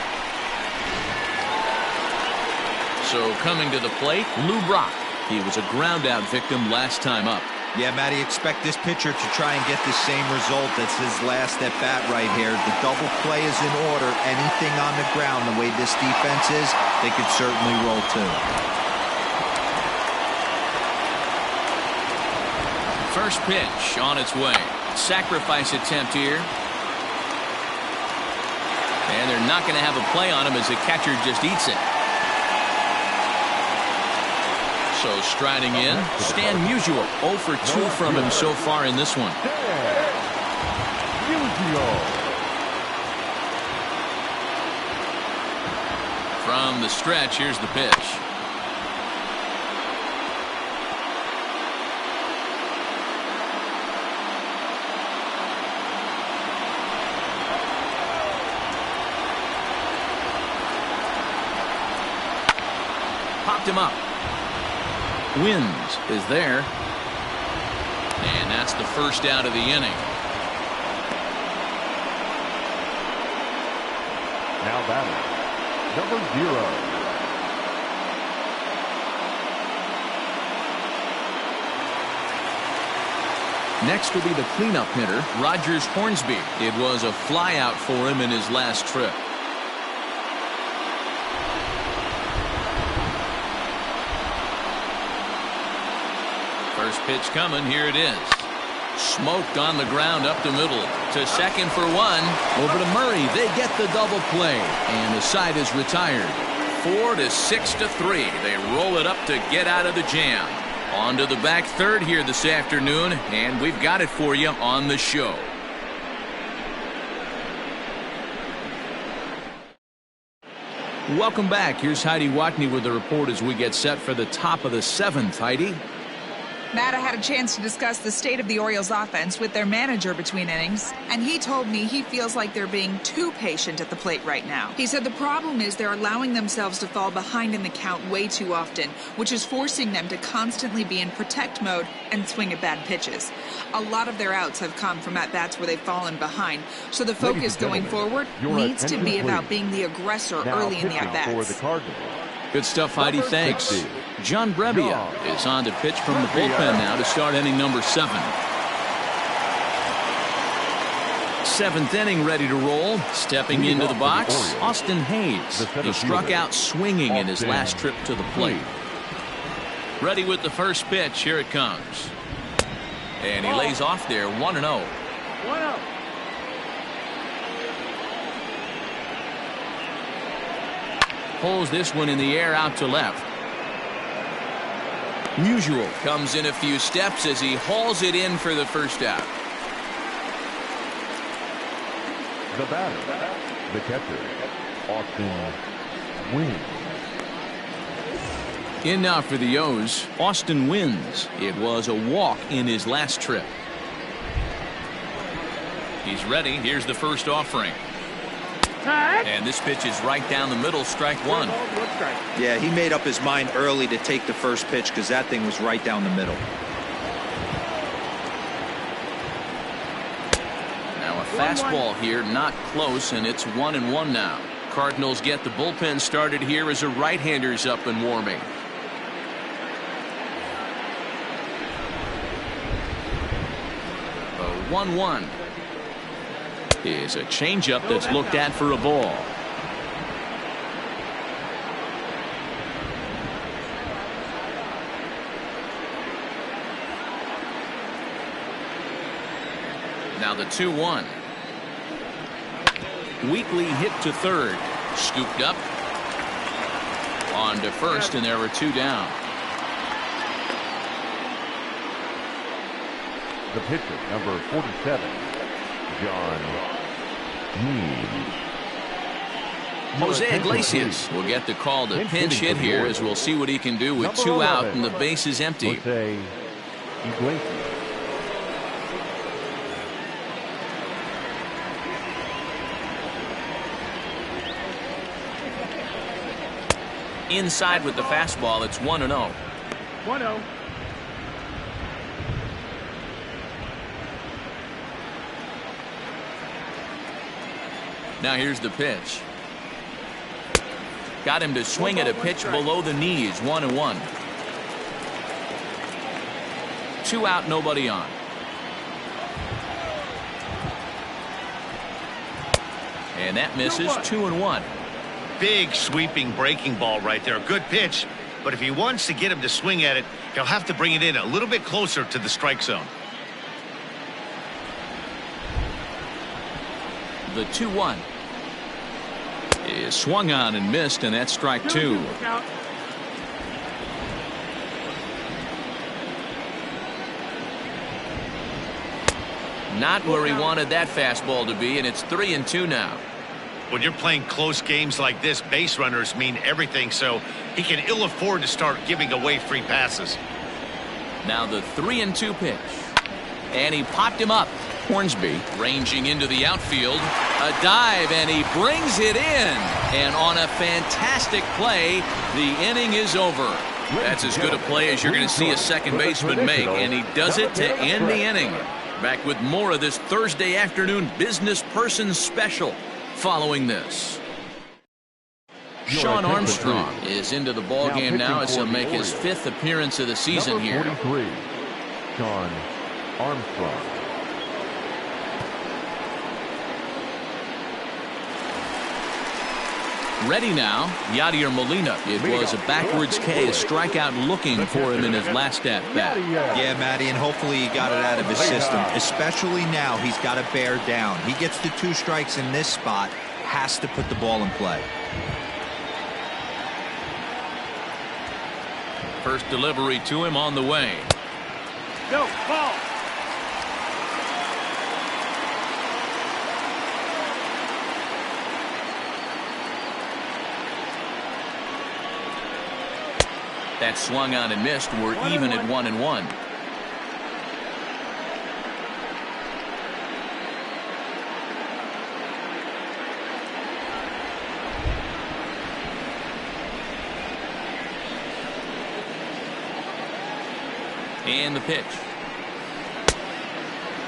So coming to the plate, Lou Brock. He was a ground out victim last time up. Yeah, Matty, expect this pitcher to try and get the same result. That's his last at bat right here. The double play is in order. Anything on the ground, the way this defense is, they could certainly roll too. First pitch on its way. Sacrifice attempt here. And they're not going to have a play on him as the catcher just eats it. So striding in, Stan Musial. 0 for 2 from him so far in this one. From the stretch, here's the pitch. Popped him up. Wins is there. And that's the first out of the inning. Now batting, number 0. Next will be the cleanup hitter, Rogers Hornsby. It was a flyout for him in his last trip. First pitch coming. Here it is. Smoked on the ground up the middle. To second for one. Over to Murray. They get the double play. And the side is retired. 4-6-3. They roll it up to get out of the jam. On to the back third here this afternoon, and we've got it for you on the show. Welcome back. Here's Heidi Watney with the report as we get set for the top of the 7th. Heidi? Matt, I had a chance to discuss the state of the Orioles offense with their manager between innings, and he told me he feels like they're being too patient at the plate right now. He said the problem is they're allowing themselves to fall behind in the count way too often, which is forcing them to constantly be in protect mode and swing at bad pitches. A lot of their outs have come from at-bats where they've fallen behind, so the focus going forward needs to be about being the aggressor early in the at-bats. Good stuff, Heidi. Thanks. John Brebbia is on to pitch from the bullpen now to start inning number 7. 7th inning ready to roll. Stepping into the box, Austin Hayes. He struck out swinging in his last trip to the plate. Ready with the first pitch. Here it comes. And he lays off there 1-0. 1-0. Pulls this one in the air out to left. Musial comes in a few steps as he hauls it in for the first out. The batter, the catcher, Austin Wynns. In now for the O's, Austin Wynns. It was a walk in his last trip. He's ready. Here's the first offering. And this pitch is right down the middle, strike 1. Yeah, he made up his mind early to take the first pitch because that thing was right down the middle. Now a fastball here, not close, and it's 1-1 now. Cardinals get the bullpen started here as a right-hander's up and warming. A 1-1. Is a changeup that's looked at for a ball. Now the 2-1. Weekly hit to third. Scooped up. On to first, and there were 2 down. The pitcher, number 47, John Jose Iglesias will get the call to pinch hit here as we'll see what he can do with 2 out and the base is empty. Jose Iglesias. Inside with the fastball, it's 1-0. 1-0. Now here's the pitch. Got him to swing at a pitch below the knees. 1-1. 2 out, nobody on. And that misses. 2-1. Big sweeping breaking ball right there. Good pitch, but if he wants to get him to swing at it, he'll have to bring it in a little bit closer to the strike zone. The 2-1 is swung on and missed, and that's strike 2. Not where he wanted that fastball to be, and it's 3-2 now. When you're playing close games like this, base runners mean everything, so he can ill afford to start giving away free passes. Now the 3-2 pitch, and he popped him up. Hornsby ranging into the outfield, a dive, and he brings it in, and on a fantastic play, the inning is over. That's as good a play as you're going to see a second baseman make, and he does it to end the inning. Back with more of this Thursday afternoon business person special following this. Sean attention, Armstrong please. is into the ball game now as he'll make his 5th appearance of the season Number here. 43, Sean Armstrong. Ready now, Yadier Molina. It was a backwards K, a strikeout looking for him in his last at-bat. Yeah, Matty, and hopefully he got it out of his system. Especially now, he's got to bear down. He gets the 2 strikes in this spot, has to put the ball in play. First delivery to him on the way. Go, ball. That swung on and missed. We're even at 1-1. And the pitch.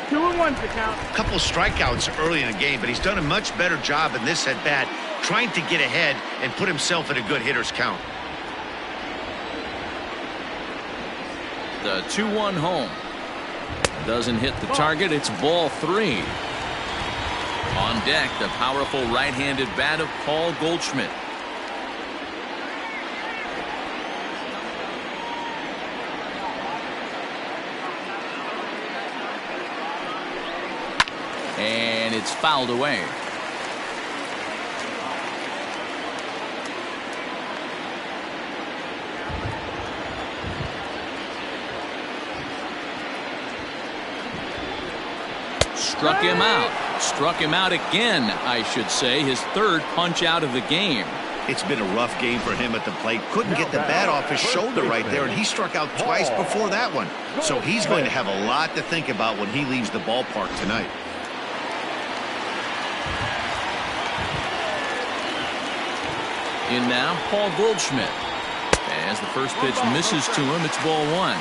2-1's the count. A couple strikeouts early in the game, but he's done a much better job in this at-bat trying to get ahead and put himself in a good hitter's count. The 2-1 home. Doesn't hit the target. It's ball 3. On deck, the powerful right-handed bat of Paul Goldschmidt. And it's fouled away. Struck him out. Struck him out again, I should say. His 3rd punch out of the game. It's been a rough game for him at the plate. Couldn't get the bat off his shoulder right there, and he struck out twice before that one. So he's going to have a lot to think about when he leaves the ballpark tonight. In now, Paul Goldschmidt. As the first pitch misses to him, it's ball 1.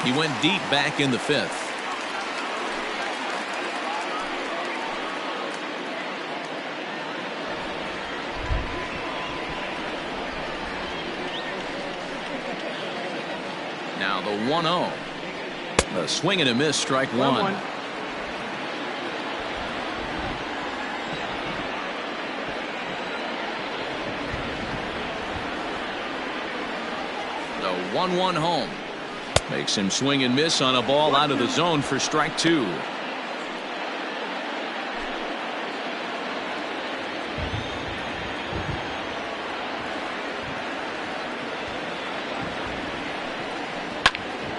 He went deep back in the 5th. Now the 1-0. A swing and a miss, strike 1. The 1-1 home. Makes him swing and miss on a ball out of the zone for strike 2.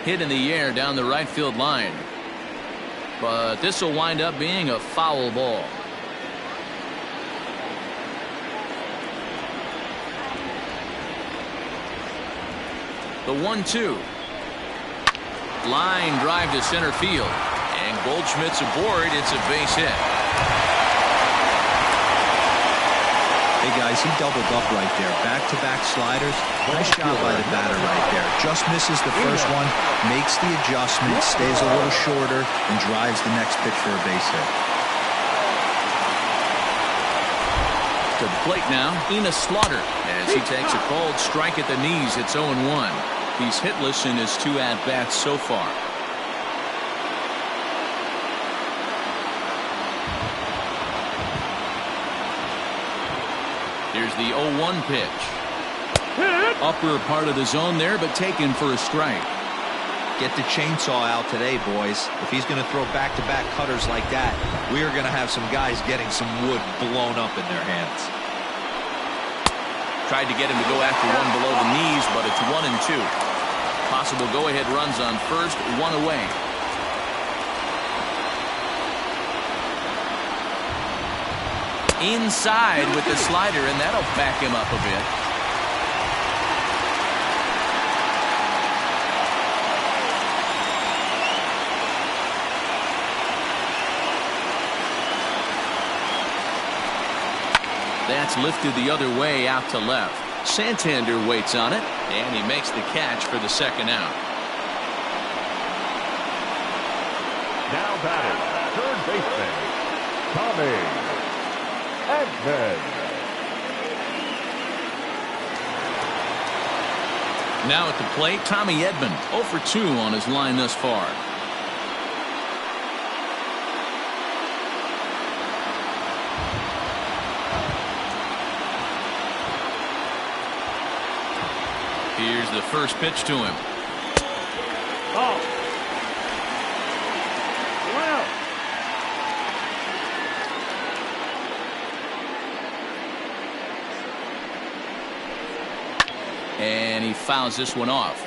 Hit in the air down the right field line. But this will wind up being a foul ball. The 1-2. Line drive to center field. And Goldschmidt's aboard. It's a base hit. Hey guys, he doubled up right there. Back-to-back sliders. Nice job by the batter right there. Just misses the first one, makes the adjustment, stays a little shorter, and drives the next pitch for a base hit. To the plate now, Enos Slaughter, as he takes a cold strike at the knees. It's 0-1. He's hitless in his 2 at-bats so far. Here's the 0-1 pitch. Upper part of the zone there, but taken for a strike. Get the chainsaw out today, boys. If he's going to throw back-to-back cutters like that, we are going to have some guys getting some wood blown up in their hands. Tried to get him to go after one below the knees, but it's 1-2. Possible go-ahead runs on first, 1 away. Inside with the slider, and that'll back him up a bit. That's lifted the other way out to left. Santander waits on it, and he makes the catch for the second out. Now batting, third baseman, Tommy Edman. Now at the plate, Tommy Edman, 0 for 2 on his line thus far. Here's the first pitch to him. Ball. 1-0. And he fouls this one off.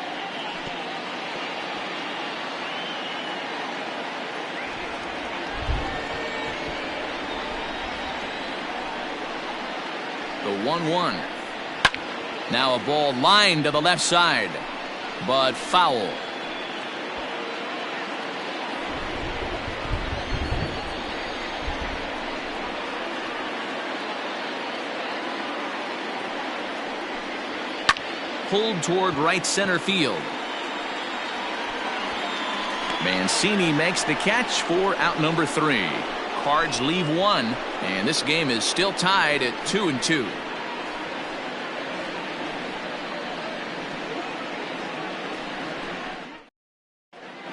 The 1-1. Now a ball lined to the left side, but foul. Pulled toward right center field. Mancini makes the catch for out number 3. Cards leave 1, and this game is still tied at 2-2.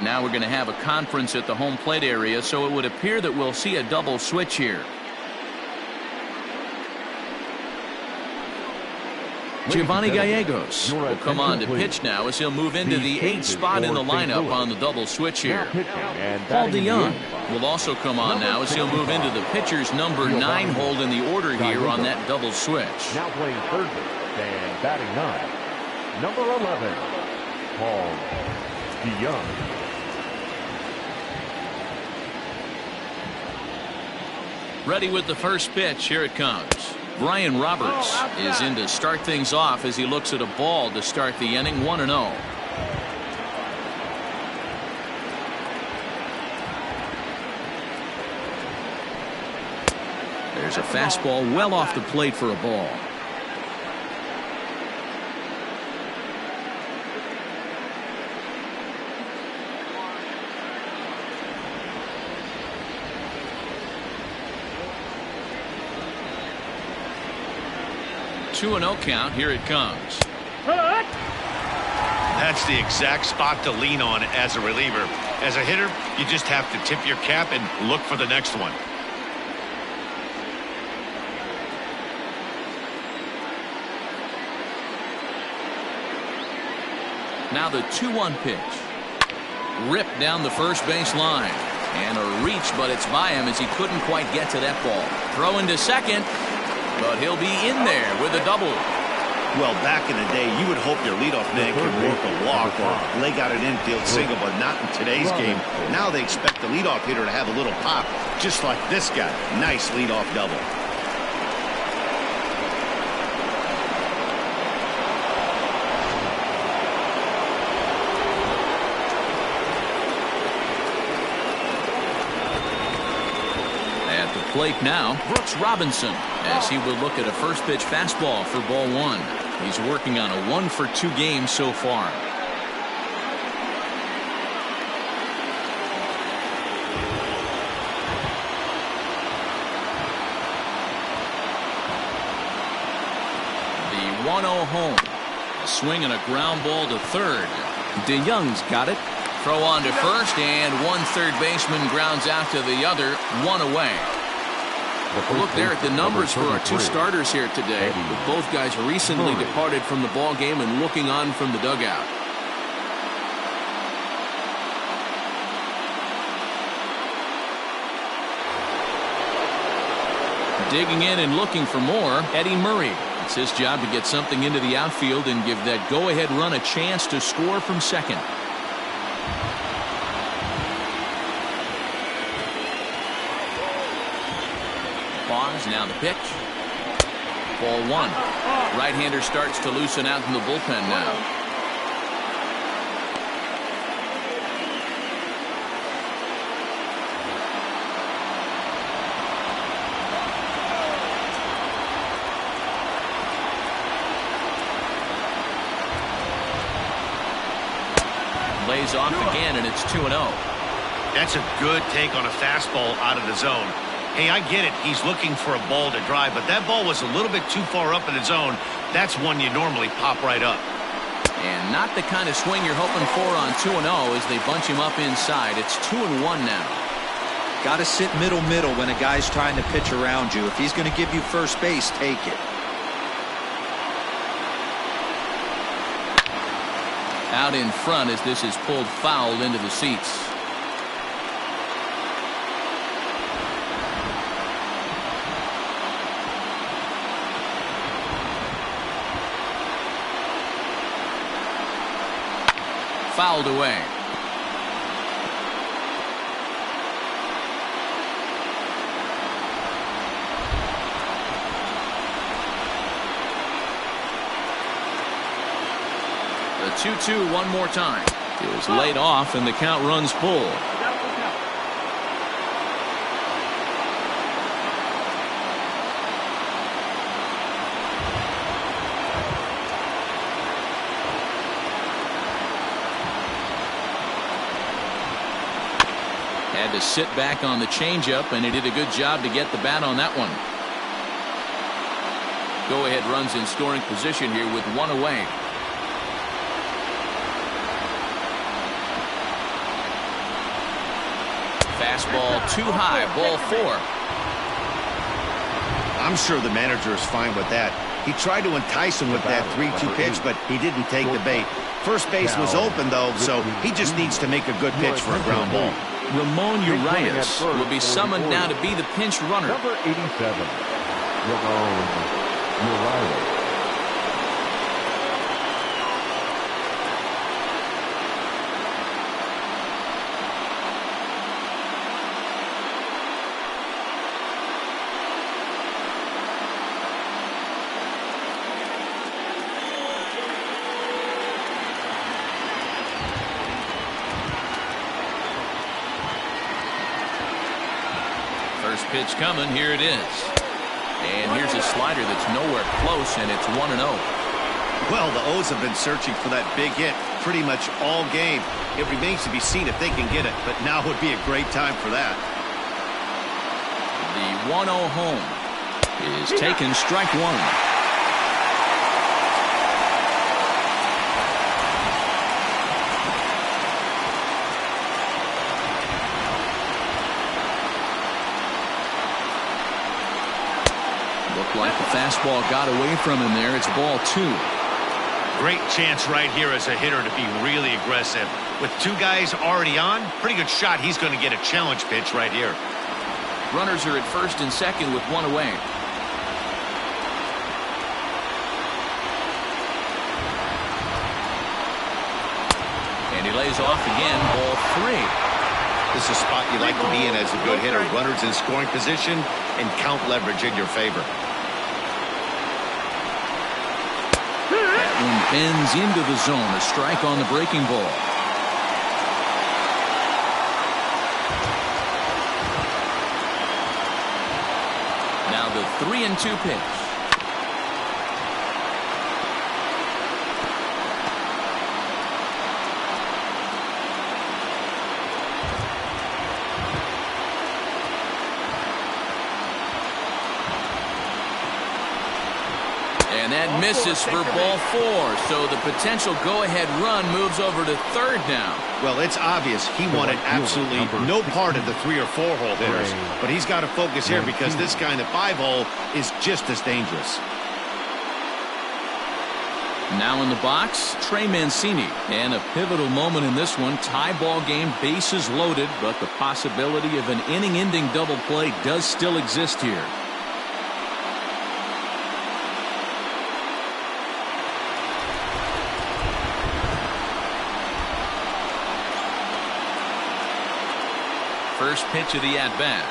Now we're going to have a conference at the home plate area, so it would appear that we'll see a double switch here. Giovanni Gallegos will come on to pitch now as he'll move into the 8th spot in the lineup on the double switch here. Paul DeYoung will also come on now as he'll move into the pitcher's number 9 hold in the order here on that double switch. Now playing third base and batting 9, number 11, Paul DeYoung. Ready with the first pitch. Here it comes. Brian Roberts is in to start things off as he looks at a ball to start the inning. 1-0. There's a fastball well off the plate for a ball. Two and 0 count. Here it comes. That's the exact spot to lean on as a reliever. As a hitter, you just have to tip your cap and look for the next one. Now the 2-1 pitch. Ripped down the first base line. And a reach, but it's by him as he couldn't quite get to that ball. Throw into second. But he'll be in there with a double. Well, back in the day, you would hope your leadoff man could work a walk or leg out an infield single, but not in today's game. Now they expect the leadoff hitter to have a little pop, just like this guy. Nice leadoff double. Plate now, Brooks Robinson, as he will look at a first pitch fastball for ball 1. He's working on a 1 for 2 game so far. The 1-0 home. A swing and a ground ball to third. DeYoung's got it. Throw on to first, and one third baseman grounds out to the other, 1 away. Look there at the numbers for our 2 starters here today. With both guys recently departed from the ball game and looking on from the dugout. Digging in and looking for more, Eddie Murray. It's his job to get something into the outfield and give that go-ahead run a chance to score from second. Pause, now the pitch. Ball 1. Right-hander starts to loosen out in the bullpen now. Lays off again, and it's 2-0. That's a good take on a fastball out of the zone. Hey, I get it. He's looking for a ball to drive, but that ball was a little bit too far up in the zone. That's one you normally pop right up. And not the kind of swing you're hoping for on 2-0 as they bunch him up inside. It's 2-1 now. Got to sit middle when a guy's trying to pitch around you. If he's going to give you first base, take it. Out in front as this is pulled foul into the seats. Fouled away. The 2-2 one more time is laid off and the count runs full. Had to sit back on the changeup, and he did a good job to get the bat on that one. Go ahead runs in scoring position here with one away. Fastball too high, ball 4. I'm sure the manager is fine with that. He tried to entice him with that 3-2 pitch, but he didn't take the bait. First base was open, though, so he just needs to make a good pitch for a ground ball. Ramon Urias will be summoned now to be the pinch runner. Number 87, Ramon Urias. First pitch coming. Here it is. And here's a slider that's nowhere close, and it's 1-0. Well, the O's have been searching for that big hit pretty much all game. It remains to be seen if they can get it, but now would be a great time for that. The 1-0 home is taken, strike one. Like the fastball got away from him there. It's ball 2. Great chance right here as a hitter to be really aggressive. With two guys already on, pretty good shot he's going to get a challenge pitch right here. Runners are at first and second with one away. And he lays off again, ball 3. This is a spot you like to be in as a good hitter. Runners in scoring position and count leverage in your favor. That one bends into the zone. A strike on the breaking ball. Now the 3-2 pitch. And that misses for ball 4. So the potential go-ahead run moves over to third now. Well, it's obvious he wanted absolutely no part of the 3 or 4 hole hitters. But he's got to focus here because this guy in the 5 hole is just as dangerous. Now in the box, Trey Mancini. And a pivotal moment in this one. Tie ball game, bases loaded, but the possibility of an inning-ending double play does still exist here. First pitch of the at-bat.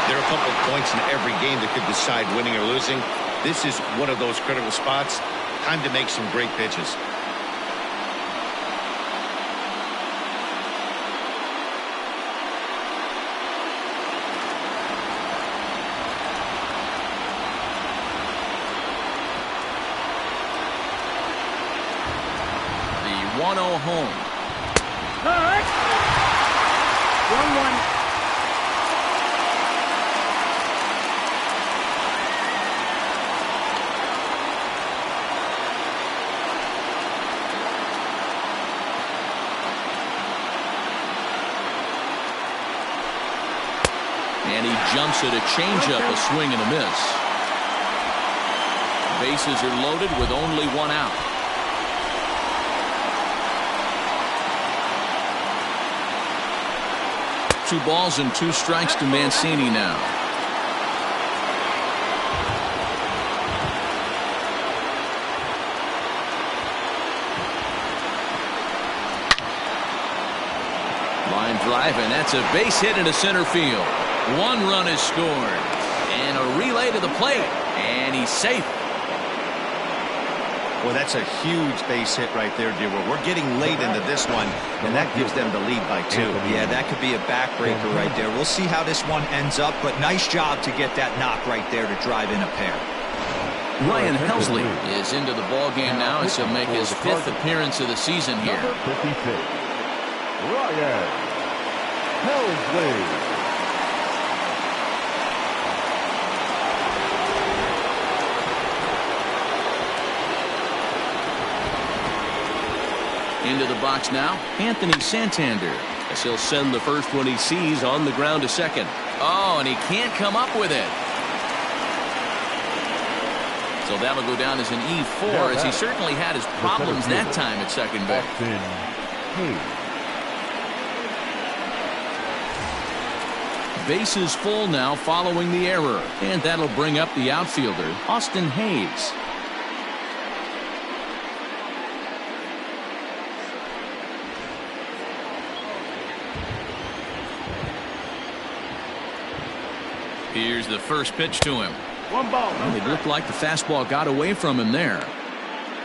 There are a couple of points in every game that could decide winning or losing. This is one of those critical spots. Time to make some great pitches. The 1-0 home. 1-1. And he jumps at a changeup, a swing and a miss. Bases are loaded with only one out. Two balls and two strikes to Mancini now. Line drive, and that's a base hit into center field. One run is scored. And a relay to the plate. And he's safe. Well, that's a huge base hit right there, Dero. We're getting late into this one, and that gives them the lead by 2. Yeah, that could be a backbreaker right there. We'll see how this one ends up, but nice job to get that knock right there to drive in a pair. Ryan Helsley is into the ball game now as he'll make his 5th appearance of the season here. Number 56, Ryan Helsley. Into the box now, Anthony Santander, as he'll send the first one he sees on the ground to second. Oh, and he can't come up with it. So that'll go down as an E4, as he certainly had his problems that time at second base. Bases full now following the error, and that'll bring up the outfielder, Austin Hayes. Here's the first pitch to him. One ball. Well, it looked like the fastball got away from him there.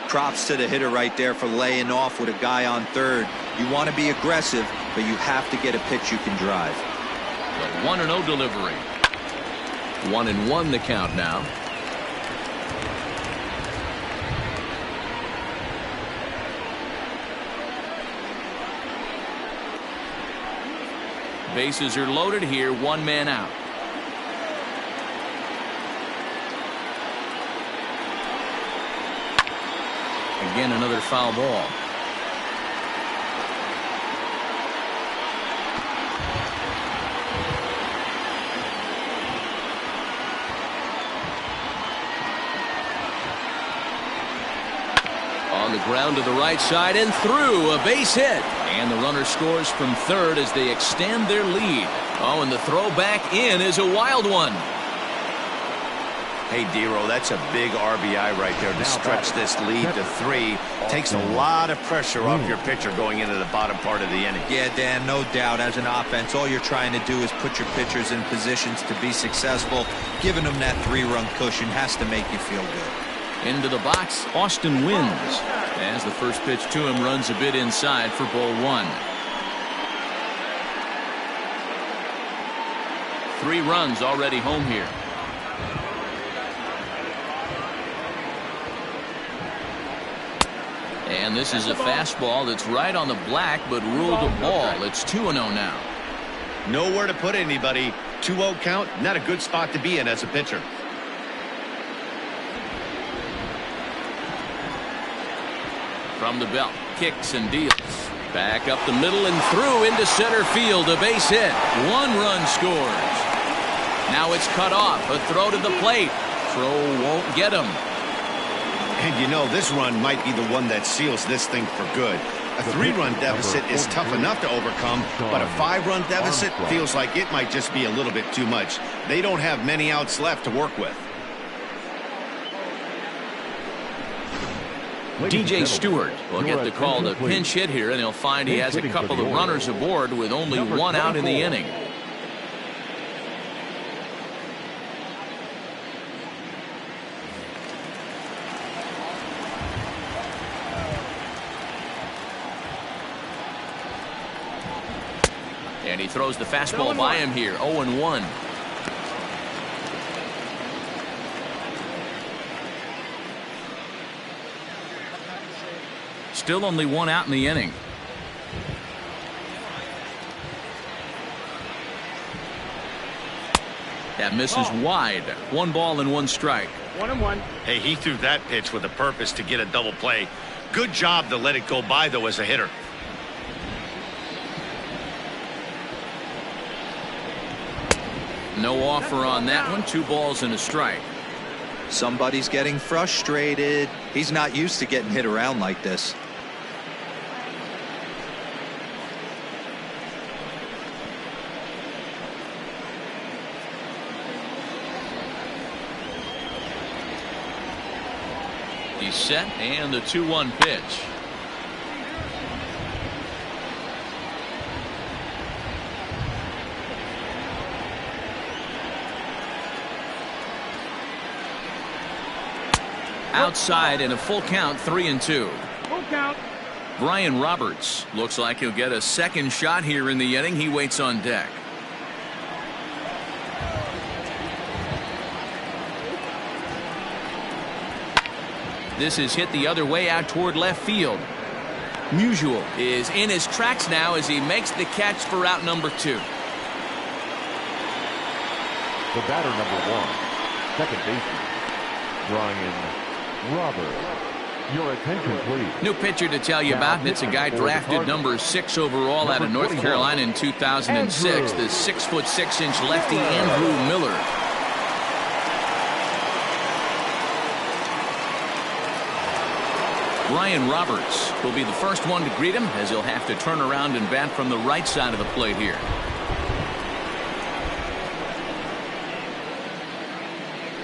Props to the hitter right there for laying off with a guy on third. You want to be aggressive, but you have to get a pitch you can drive. The 1-0 delivery. 1-1 the count now. Bases are loaded here, one man out. Again, another foul ball. On the ground to the right side and through, a base hit. And the runner scores from third as they extend their lead. Oh, and the throw back in is a wild one. Hey, Dero, that's a big RBI right there to stretch this lead to 3. Takes a lot of pressure off your pitcher going into the bottom part of the inning. Yeah, Dan, no doubt. As an offense, all you're trying to do is put your pitchers in positions to be successful. Giving them that 3-run cushion has to make you feel good. Into the box, Austin wins. As the first pitch to him runs a bit inside for ball 1. 3 runs already home here. And this is a fastball that's right on the black, but ruled a ball. It's 2-0 now. Nowhere to put anybody. 2-0 count, not a good spot to be in as a pitcher. From the belt, kicks and deals. Back up the middle and through into center field. A base hit. 1 run scores. Now it's cut off. A throw to the plate. Throw won't get him. And you know, this run might be the one that seals this thing for good. A 3-run deficit is tough enough to overcome, but a 5-run deficit feels like it might just be a little bit too much. They don't have many outs left to work with. DJ Stewart will get the call to pinch hit here, and he'll find he has a couple of runners aboard with only 1 out in the inning. And he throws the fastball by him here, 0-1. Still only 1 out in the inning. That misses wide. 1 ball and 1 strike. 1-1. Hey, he threw that pitch with a purpose to get a double play. Good job to let it go by, though, as a hitter. No offer on that one. 2 balls and a strike. Somebody's getting frustrated. He's not used to getting hit around like this. He's set, and the 2-1 pitch. Outside and a full count, 3-2. Full count. Brian Roberts looks like he'll get a second shot here in the inning. He waits on deck. This is hit the other way out toward left field. Musial is in his tracks now as he makes the catch for out number 2. The batter, number 1, second baseman, Brian Roberts. Your attention, please. New pitcher to tell you about. It's a guy drafted number 6 overall out of North Carolina in 2006. The 6'6" lefty Andrew Miller. Brian Roberts will be the first one to greet him as he'll have to turn around and bat from the right side of the plate here.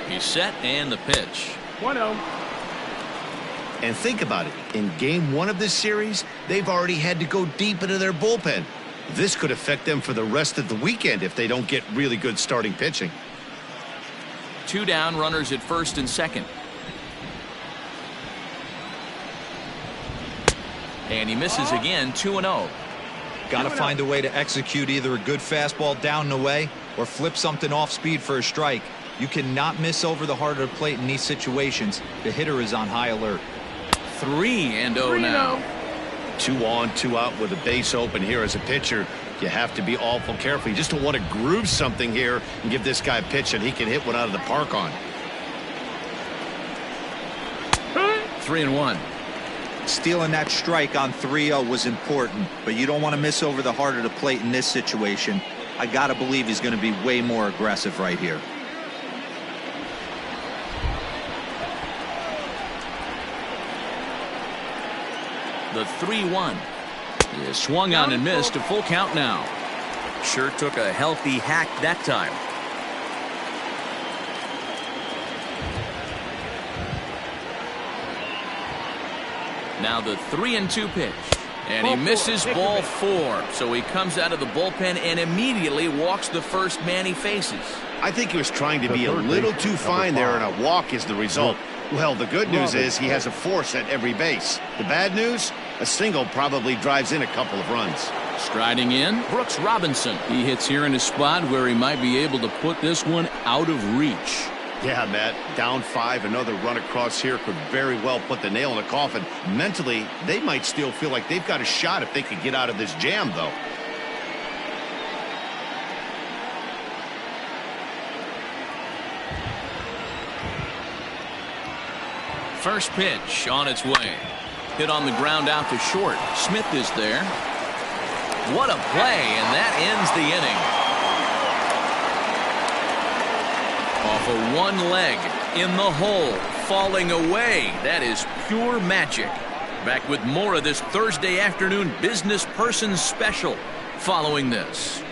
He's set, and the pitch. 1-0. And think about it. In game 1 of this series, they've already had to go deep into their bullpen. This could affect them for the rest of the weekend if they don't get really good starting pitching. 2 down, runners at first and second. And he misses again, 2-0. Got to find a way to execute either a good fastball down and away or flip something off speed for a strike. You cannot miss over the heart of the plate in these situations. The hitter is on high alert. 3-0 now. 2 on, 2 out with a base open here as a pitcher. You have to be awful careful. You just don't want to groove something here and give this guy a pitch and he can hit one out of the park on. 3-1. Stealing that strike on 3-0 was important, but you don't want to miss over the heart of the plate in this situation. I got to believe he's going to be way more aggressive right here. The 3-1 is swung on and missed. A full count now. Sure took a healthy hack that time. Now the 3-2 pitch, and he misses ball 4. So he comes out of the bullpen and immediately walks the first man he faces. I think he was trying to be a little too fine there, and a walk is the result. Well, the good news is he has a force at every base. The bad news, a single probably drives in a couple of runs. Striding in, Brooks Robinson. He hits here in a spot where he might be able to put this one out of reach. Yeah, Matt, down 5, another run across here could very well put the nail in the coffin. Mentally, they might still feel like they've got a shot if they could get out of this jam, though. First pitch on its way. Hit on the ground out to short. Smith is there. What a play, and that ends the inning. Off of one leg, in the hole, falling away. That is pure magic. Back with more of this Thursday afternoon business person special following this.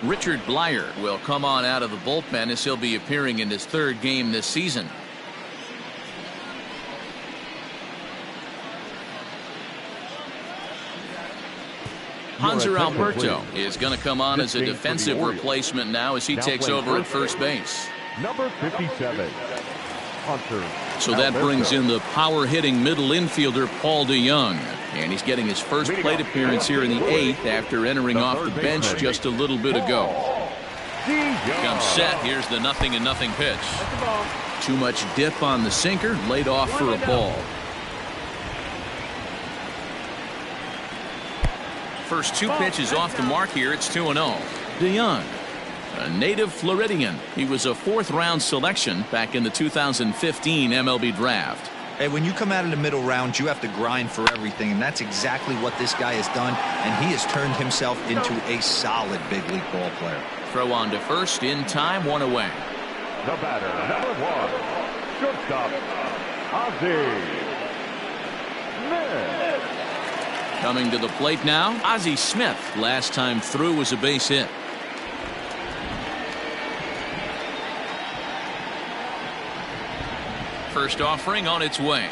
Richard Blyer will come on out of the bullpen as he'll be appearing in his 3rd game this season. Hanser Alberto is going to come on as a defensive replacement now as he takes over at first base. Number 57, Hunter. So that brings in the power-hitting middle infielder Paul DeYoung. And he's getting his first plate appearance here in the 8th after entering off the bench just a little bit ago. Comes set. Here's the 0-0 pitch. Too much dip on the sinker. Laid off for a ball. First 2 pitches off the mark here. It's 2-0. DeYoung, a native Floridian. He was a 4th-round selection back in the 2015 MLB draft. Hey, when you come out of the middle rounds, you have to grind for everything, and that's exactly what this guy has done, and he has turned himself into a solid big league ball player. Throw on to first in time, 1 away. The batter, number 1, shortstop, Ozzie Smith. Coming to the plate now, Ozzie Smith. Last time through was a base hit. First offering on its way.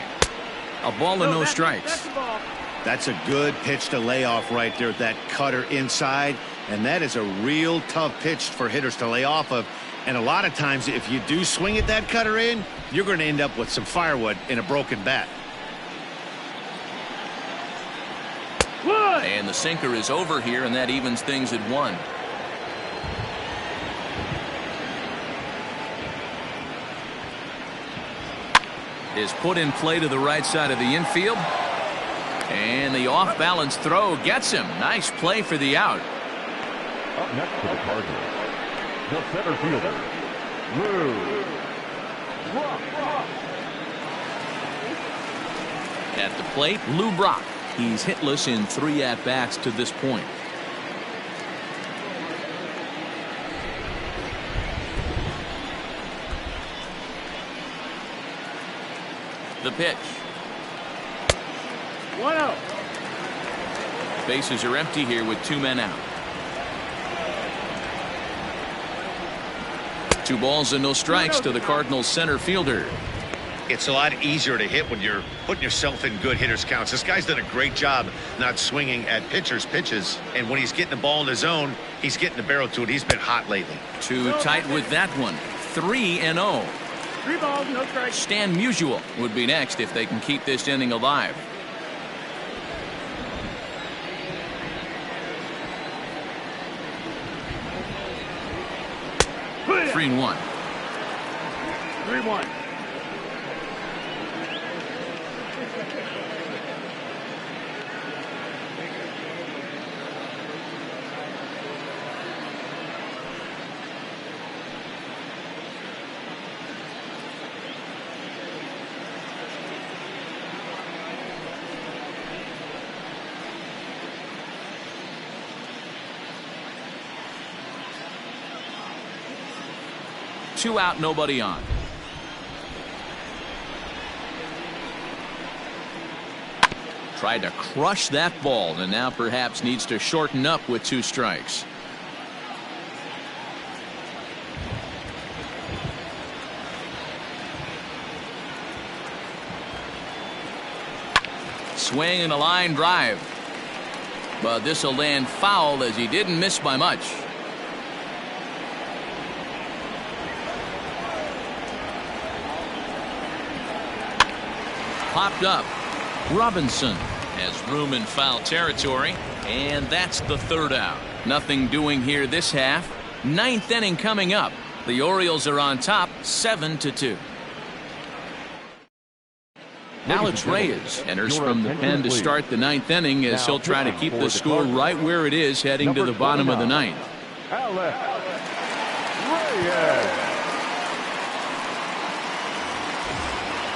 A ball and no strikes. That's a good pitch to lay off right there. That cutter inside. And that is a real tough pitch for hitters to lay off of. And a lot of times, if you do swing at that cutter in, you're going to end up with some firewood in a broken bat. And the sinker is over here, and that evens things at 1. Is put in play to the right side of the infield. And the off-balance throw gets him. Nice play for the out. Up next for the Cardinals, the center fielder, Lou Brock. At the plate, Lou Brock. He's hitless in 3 at-bats to this point. The pitch. 1-0. Bases are empty here with 2 men out. 2 balls and no strikes to the Cardinals center fielder. It's a lot easier to hit when you're putting yourself in good hitters counts. This guy's done a great job not swinging at pitchers' pitches. And when he's getting the ball in the zone, he's getting the barrel to it. He's been hot lately. Too tight with that one. 3-0. 3 balls, no strikes. Stan Musial would be next if they can keep this inning alive. Put it. 3-1. 3-1. Two out, nobody on. Tried to crush that ball, and now perhaps needs to shorten up with 2 strikes. Swing and a line drive. But this will land foul as he didn't miss by much. Popped up. Robinson has room in foul territory, and that's the 3rd out. Nothing doing here this half. 9th inning coming up. The Orioles are on top 7-2. Alex Reyes enters from the pen to start the 9th inning as he'll try to keep the score right where it is heading to the bottom of the 9th. Alex Reyes.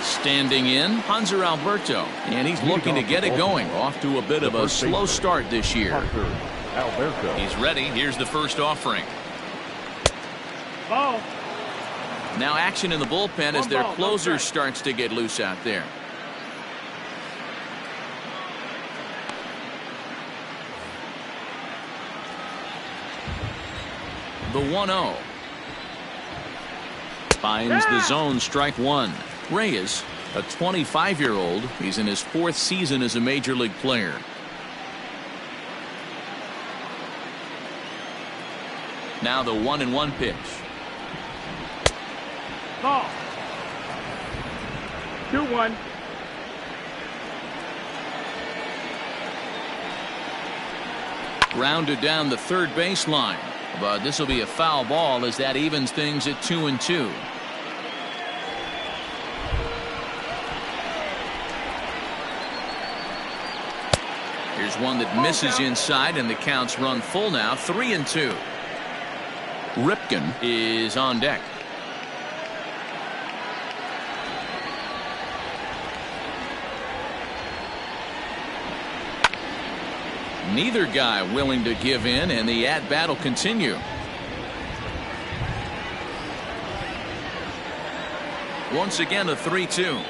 Standing in, Hanser Alberto, and he's looking to get it going. Off to a bit of a slow start this year. Alberto. He's ready. Here's the first offering. Ball. Now action in the bullpen as their closer starts to get loose out there. The 1-0. Finds the zone, strike 1. Reyes, a 25-year-old. He's in his 4th season as a major league player. Now the 1-1 pitch. Ball. 2-1. Grounded down the 3rd baseline. But this will be a foul ball as that evens things at 2-2. Here's one that misses inside, and the count's run full now. 3-2. Ripken is on deck. Neither guy willing to give in, and the at-bat will continue. Once again, a 3-2.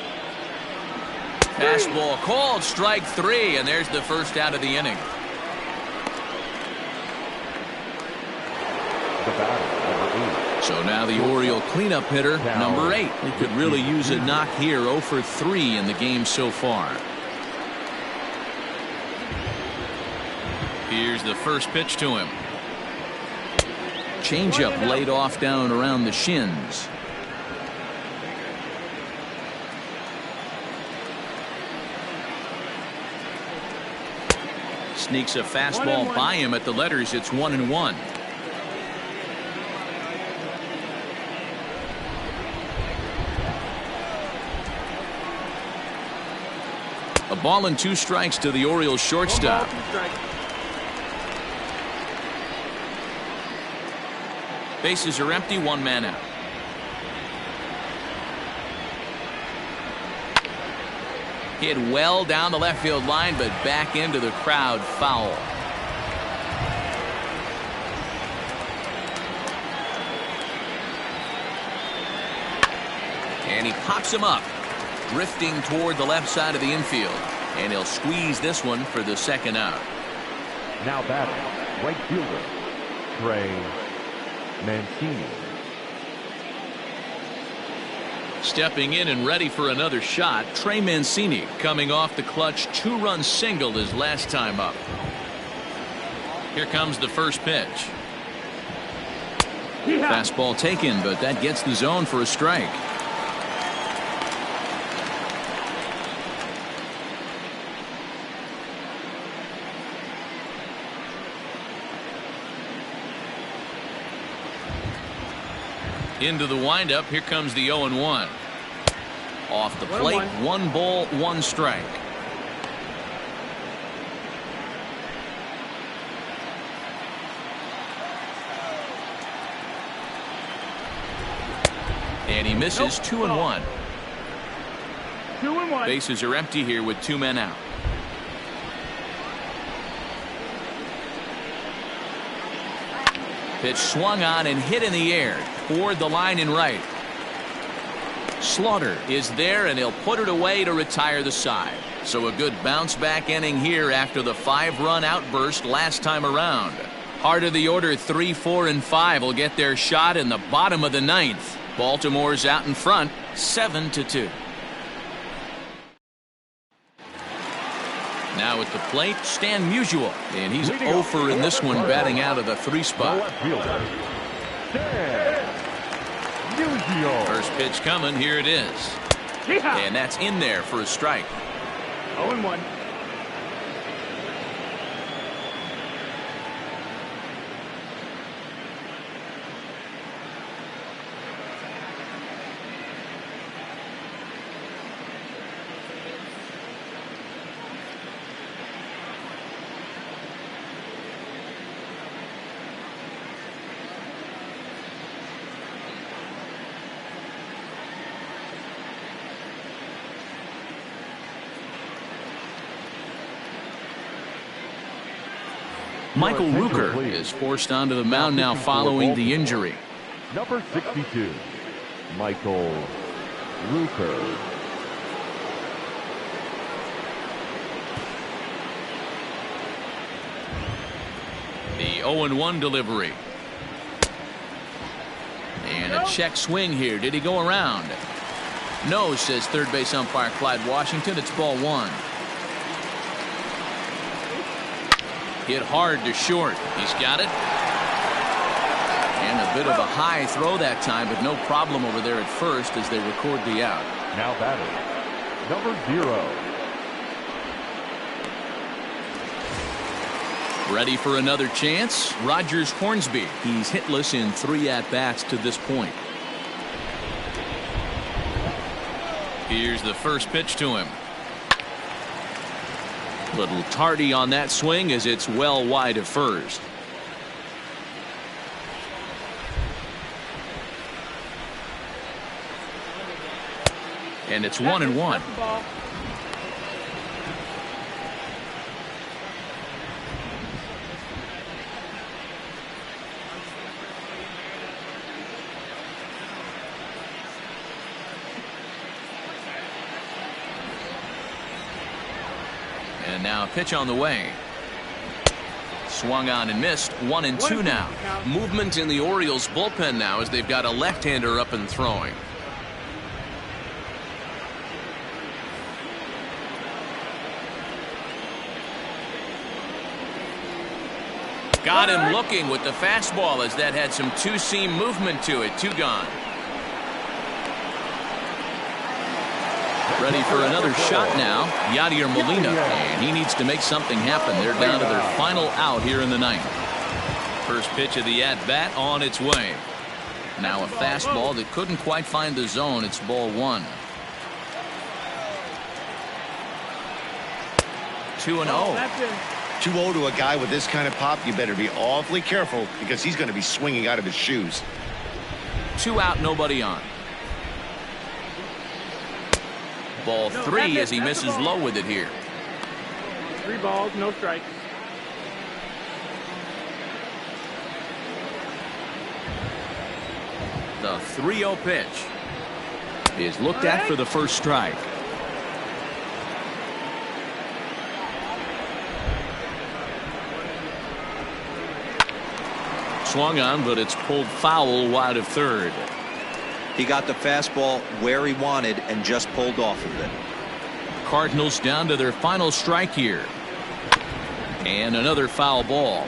Fastball called, strike 3, and there's the first out of the inning. So now the Oriole cleanup hitter, number 8. He could really use a knock here. 0 for 3 in the game so far. Here's the first pitch to him. Changeup laid off down around the shins. Sneaks a fastball by him at the letters. It's 1-1. A ball and 2 strikes to the Orioles shortstop. Bases are empty, 1 man out. Hit well down the left field line, but back into the crowd, foul. And he pops him up, drifting toward the left side of the infield, and he'll squeeze this one for the second out. Now batting, right fielder, Trey Mancini. Stepping in and ready for another shot, Trey Mancini, coming off the clutch 2-run single his last time up. Here comes the first pitch. Fastball taken, but that gets the zone for a strike. Into the windup. Here comes the 0-1. Off the plate, 1 ball, 1 strike. And he misses. 2-1. 2-1. Bases are empty here with 2 men out. Pitch swung on and hit in the air toward the line in right. Slaughter is there, and he'll put it away to retire the side. So a good bounce back inning here after the 5-run outburst last time around. Heart of the order, 3, 4, and 5 will get their shot in the bottom of the 9th. Baltimore's out in front, 7-2. Now at the plate, Stan Musial, and he's 0 for in this one, batting out of the 3 spot. First pitch coming, here it is. And that's in there for a strike. 0-1. Michael Rooker is forced onto the mound now following the injury. Number 62, Michael Rooker. The 0-1 delivery. And a check swing here. Did he go around? No, says third base umpire Clyde Washington. It's ball 1. Hit hard to short. He's got it. And a bit of a high throw that time, but no problem over there at first as they record the out. Now batting, number 0. Ready for another chance? Rogers Hornsby. He's hitless in 3 at-bats to this point. Here's the first pitch to him. Little tardy on that swing as it's well wide of first. And it's 1-1. And now a pitch on the way. Swung on and missed. 1-2 now. Movement in the Orioles bullpen now as they've got a left-hander up and throwing. Got him looking with the fastball as that had some two-seam movement to it. 2 gone. Ready for another shot now. Yadier Molina, and he needs to make something happen. They're down to their final out here in the ninth. First pitch of the at-bat on its way. Now a fastball that couldn't quite find the zone. It's ball 1. 2-0. 2-0 to a guy with this kind of pop. You better be awfully careful because he's going to be swinging out of his shoes. 2 out, nobody on. Ball 3 as he misses low with it here. 3 balls, no strikes. The 3-0 pitch is looked at for the first strike. Swung on, but it's pulled foul wide of third. He got the fastball where he wanted and just pulled off of it. Cardinals down to their final strike here. And another foul ball.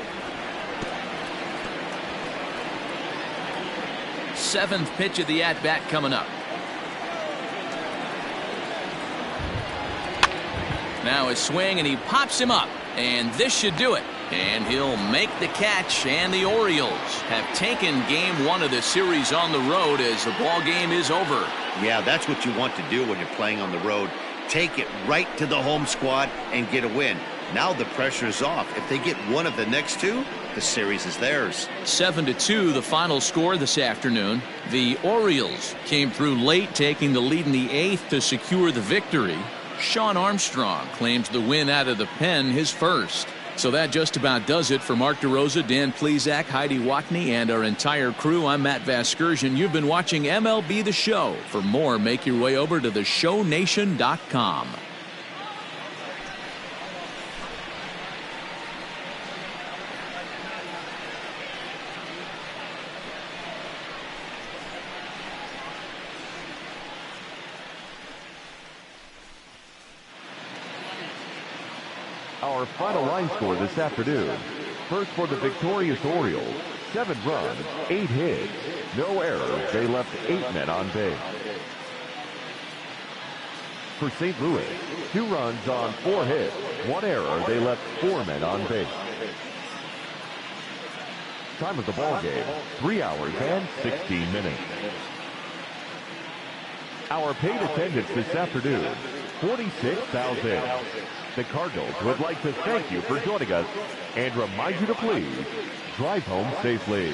7th pitch of the at-bat coming up. Now a swing, and he pops him up. And this should do it. And he'll make the catch, and the Orioles have taken game 1 of the series on the road as the ball game is over. Yeah, that's what you want to do when you're playing on the road. Take it right to the home squad and get a win. Now the pressure's off. If they get one of the next 2, the series is theirs. 7-2 the final score this afternoon. The Orioles came through late, taking the lead in the 8th to secure the victory. Sean Armstrong claims the win out of the pen, his first. So that just about does it for Mark DeRosa, Dan Plesac, Heidi Watney, and our entire crew. I'm Matt Vasgersian. You've been watching MLB The Show. For more, make your way over to theshownation.com. Our final line score this afternoon. First for the victorious Orioles, 7 runs, 8 hits, no errors. They left 8 men on base. For St. Louis, 2 runs on 4 hits, 1 error. They left 4 men on base. Time of the ball game, 3 hours and 16 minutes. Our paid attendance this afternoon, 46,000. The Cardinals would like to thank you for joining us and remind you to please drive home safely.